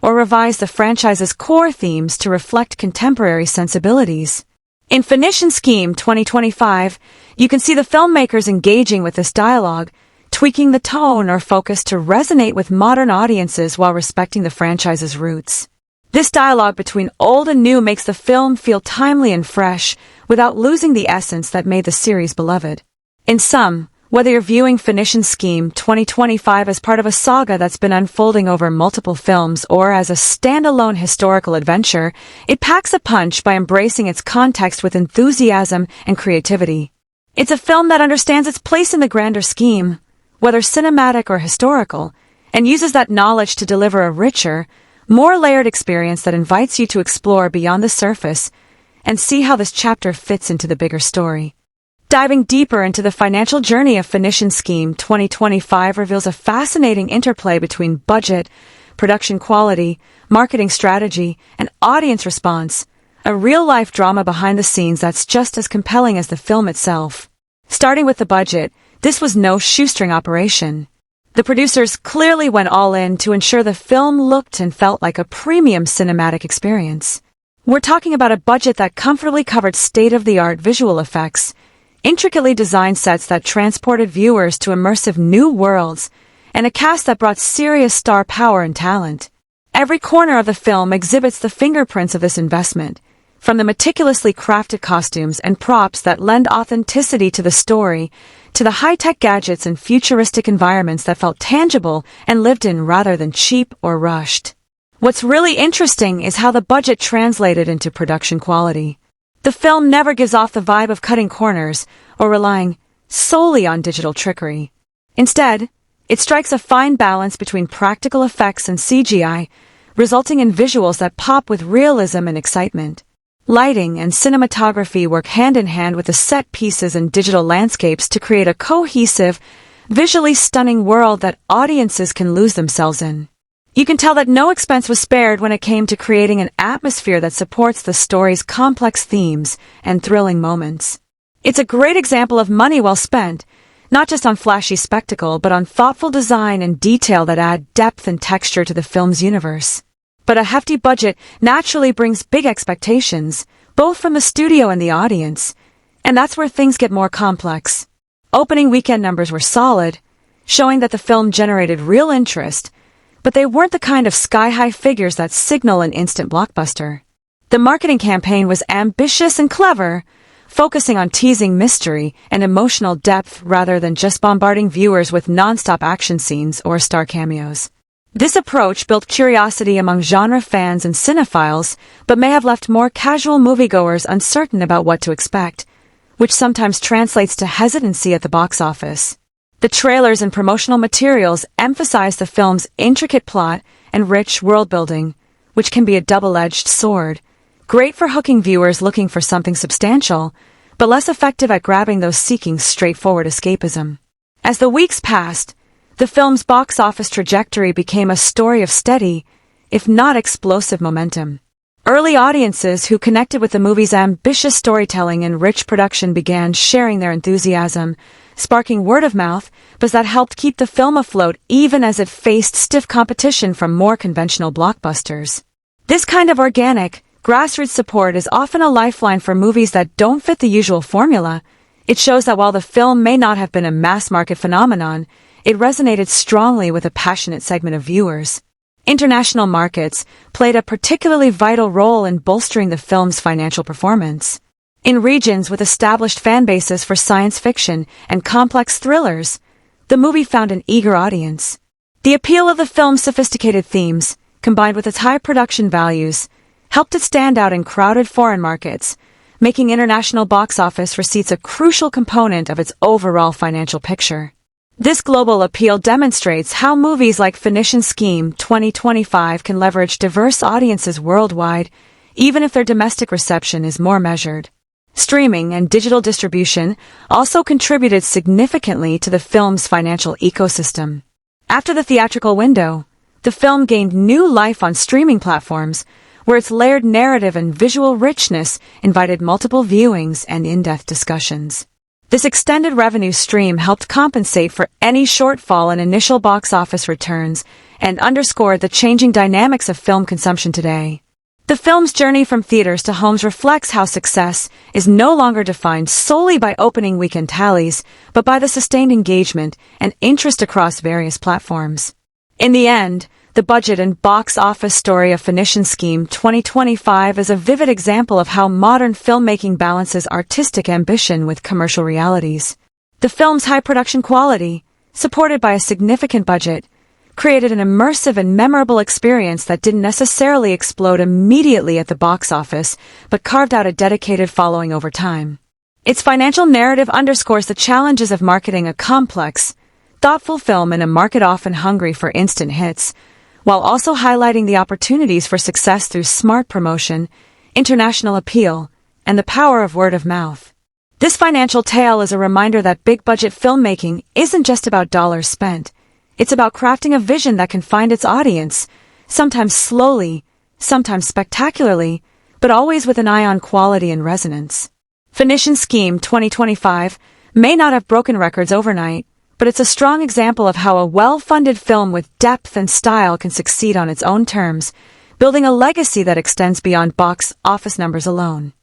or revise the franchise's core themes to reflect contemporary sensibilities? In Phoenician Scheme 2025, you can see the filmmakers engaging with this dialogue, tweaking the tone or focus to resonate with modern audiences while respecting the franchise's roots. This dialogue between old and new makes the film feel timely and fresh, without losing the essence that made the series beloved. In sum, whether you're viewing Phoenician Scheme 2025 as part of a saga that's been unfolding over multiple films or as a standalone historical adventure, it packs a punch by embracing its context with enthusiasm and creativity. It's a film that understands its place in the grander scheme, whether cinematic or historical, and uses that knowledge to deliver a richer, more layered experience that invites you to explore beyond the surface and see how this chapter fits into the bigger story. Diving deeper into the financial journey of Phoenician Scheme 2025 reveals a fascinating interplay between budget, production quality, marketing strategy, and audience response, a real-life drama behind the scenes that's just as compelling as the film itself. Starting with the budget, this was no shoestring operation. The producers clearly went all in to ensure the film looked and felt like a premium cinematic experience. We're talking about a budget that comfortably covered state-of-the-art visual effects, intricately designed sets that transported viewers to immersive new worlds, and a cast that brought serious star power and talent. Every corner of the film exhibits the fingerprints of this investment, from the meticulously crafted costumes and props that lend authenticity to the story, to the high-tech gadgets and futuristic environments that felt tangible and lived in rather than cheap or rushed. What's really interesting is how the budget translated into production quality. The film never gives off the vibe of cutting corners or relying solely on digital trickery. Instead, It strikes a fine balance between practical effects and CGI, resulting in visuals that pop with realism and excitement. Lighting and cinematography work hand in hand with the set pieces and digital landscapes to create a cohesive, visually stunning world that audiences can lose themselves in. You can tell that no expense was spared when it came to creating an atmosphere that supports the story's complex themes and thrilling moments. It's a great example of money well spent, not just on flashy spectacle, but on thoughtful design and detail that add depth and texture to the film's universe. But a hefty budget naturally brings big expectations, both from the studio and the audience, and that's where things get more complex. Opening weekend numbers were solid, showing that the film generated real interest, but they weren't the kind of sky-high figures that signal an instant blockbuster. The marketing campaign was ambitious and clever, focusing on teasing mystery and emotional depth rather than just bombarding viewers with non-stop action scenes or star cameos. This approach built curiosity among genre fans and cinephiles, but may have left more casual moviegoers uncertain about what to expect, which sometimes translates to hesitancy at the box office. The trailers and promotional materials emphasize the film's intricate plot and rich world-building, which can be a double-edged sword, great for hooking viewers looking for something substantial, but less effective at grabbing those seeking straightforward escapism. As the weeks passed, the film's box office trajectory became a story of steady, if not explosive momentum. Early audiences who connected with the movie's ambitious storytelling and rich production began sharing their enthusiasm, sparking word of mouth, but that helped keep the film afloat even as it faced stiff competition from more conventional blockbusters. This kind of organic, grassroots support is often a lifeline for movies that don't fit the usual formula. It shows that while the film may not have been a mass-market phenomenon, it resonated strongly with a passionate segment of viewers. International markets played a particularly vital role in bolstering the film's financial performance. In regions with established fan bases for science fiction and complex thrillers, the movie found an eager audience. The appeal of the film's sophisticated themes, combined with its high production values, helped it stand out in crowded foreign markets, making international box office receipts a crucial component of its overall financial picture. This global appeal demonstrates how movies like Phoenician Scheme 2025 can leverage diverse audiences worldwide, even if their domestic reception is more measured. Streaming and digital distribution also contributed significantly to the film's financial ecosystem. After the theatrical window, the film gained new life on streaming platforms, where its layered narrative and visual richness invited multiple viewings and in-depth discussions. This extended revenue stream helped compensate for any shortfall in initial box office returns and underscored the changing dynamics of film consumption today. The film's journey from theaters to homes reflects how success is no longer defined solely by opening weekend tallies, but by the sustained engagement and interest across various platforms. In the end, the budget and box office story of Phoenician Scheme 2025 is a vivid example of how modern filmmaking balances artistic ambition with commercial realities. The film's high production quality, supported by a significant budget, created an immersive and memorable experience that didn't necessarily explode immediately at the box office, but carved out a dedicated following over time. Its financial narrative underscores the challenges of marketing a complex, thoughtful film in a market often hungry for instant hits, while also highlighting the opportunities for success through smart promotion, international appeal, and the power of word of mouth. This financial tale is a reminder that big-budget filmmaking isn't just about dollars spent. It's about crafting a vision that can find its audience, sometimes slowly, sometimes spectacularly, but always with an eye on quality and resonance. Phoenician Scheme 2025 may not have broken records overnight, but it's a strong example of how a well-funded film with depth and style can succeed on its own terms, building a legacy that extends beyond box office numbers alone.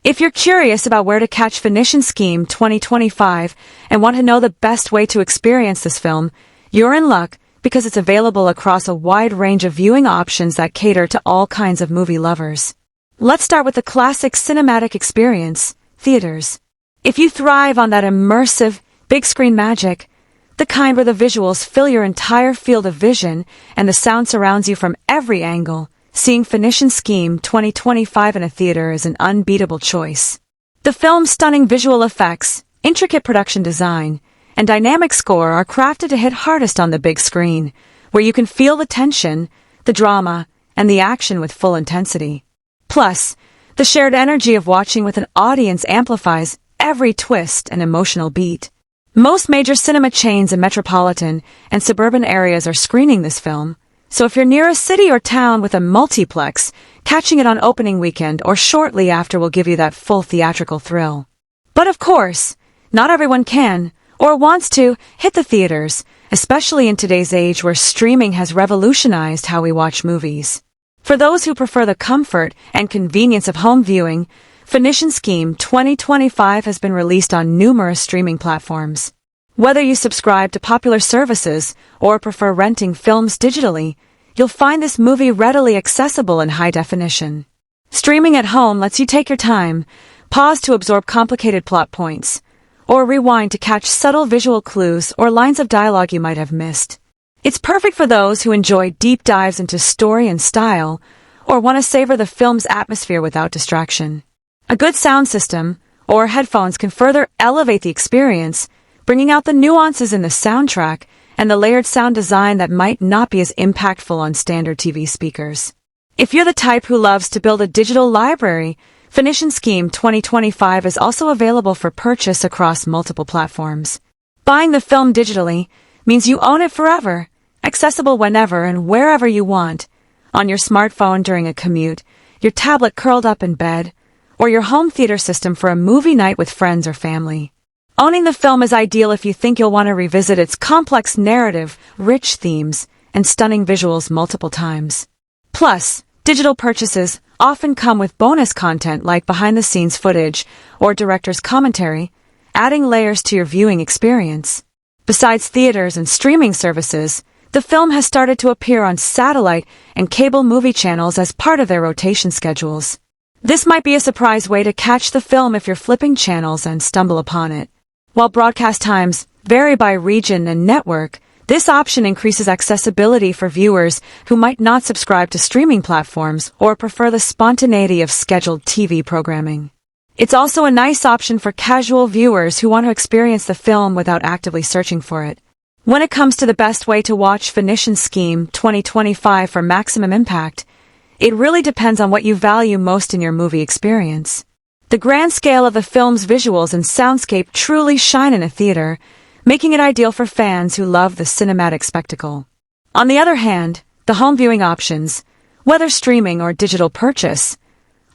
If you're curious about where to catch Phoenician Scheme 2025 and want to know the best way to experience this film, you're in luck because it's available across a wide range of viewing options that cater to all kinds of movie lovers. Let's start with the classic cinematic experience, theaters. If you thrive on that immersive, big-screen magic, the kind where the visuals fill your entire field of vision and the sound surrounds you from every angle, seeing Phoenician Scheme 2025 in a theater is an unbeatable choice. The film's stunning visual effects, intricate production design, and dynamic score are crafted to hit hardest on the big screen, where you can feel the tension, the drama, and the action with full intensity. Plus, the shared energy of watching with an audience amplifies every twist and emotional beat. Most major cinema chains in metropolitan and suburban areas are screening this film, so if you're near a city or town with a multiplex, catching it on opening weekend or shortly after will give you that full theatrical thrill. But of course, not everyone can, or wants to, hit the theaters, especially in today's age where streaming has revolutionized how we watch movies. For those who prefer the comfort and convenience of home viewing, Phoenician Scheme 2025 has been released on numerous streaming platforms. Whether you subscribe to popular services or prefer renting films digitally, you'll find this movie readily accessible in high definition. Streaming at home lets you take your time, pause to absorb complicated plot points, or rewind to catch subtle visual clues or lines of dialogue you might have missed. It's perfect for those who enjoy deep dives into story and style, or want to savor the film's atmosphere without distraction. A good sound system, or headphones can further elevate the experience, bringing out the nuances in the soundtrack and the layered sound design that might not be as impactful on standard TV speakers. If you're the type who loves to build a digital library, Phoenician Scheme 2025 is also available for purchase across multiple platforms. Buying the film digitally means you own it forever, accessible whenever and wherever you want, on your smartphone during a commute, your tablet curled up in bed, or your home theater system for a movie night with friends or family. Owning the film is ideal if you think you'll want to revisit its complex narrative, rich themes, and stunning visuals multiple times. Plus, digital purchases often come with bonus content like behind-the-scenes footage or director's commentary, adding layers to your viewing experience. Besides theaters and streaming services, the film has started to appear on satellite and cable movie channels as part of their rotation schedules. This might be a surprise way to catch the film if you're flipping channels and stumble upon it. While broadcast times vary by region and network, this option increases accessibility for viewers who might not subscribe to streaming platforms or prefer the spontaneity of scheduled TV programming. It's also a nice option for casual viewers who want to experience the film without actively searching for it. When it comes to the best way to watch Phoenician Scheme 2025 for maximum impact, it really depends on what you value most in your movie experience. The grand scale of the film's visuals and soundscape truly shine in a theater, making it ideal for fans who love the cinematic spectacle. On the other hand, the home viewing options, whether streaming or digital purchase,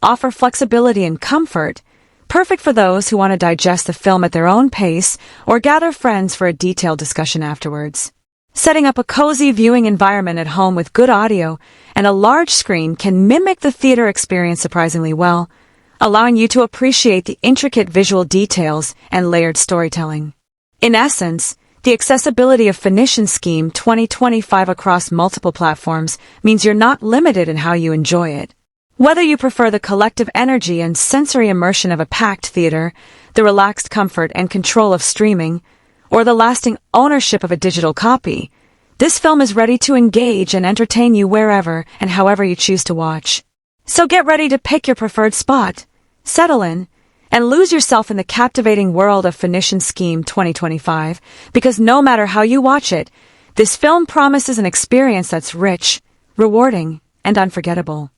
offer flexibility and comfort, perfect for those who want to digest the film at their own pace or gather friends for a detailed discussion afterwards. Setting up a cozy viewing environment at home with good audio and a large screen can mimic the theater experience surprisingly well, allowing you to appreciate the intricate visual details and layered storytelling. In essence, the accessibility of Phoenician Scheme 2025 across multiple platforms means you're not limited in how you enjoy it. Whether you prefer the collective energy and sensory immersion of a packed theater, the relaxed comfort and control of streaming, or the lasting ownership of a digital copy, this film is ready to engage and entertain you wherever and however you choose to watch. So get ready to pick your preferred spot, settle in, and lose yourself in the captivating world of Phoenician Scheme 2025, because no matter how you watch it, this film promises an experience that's rich, rewarding, and unforgettable.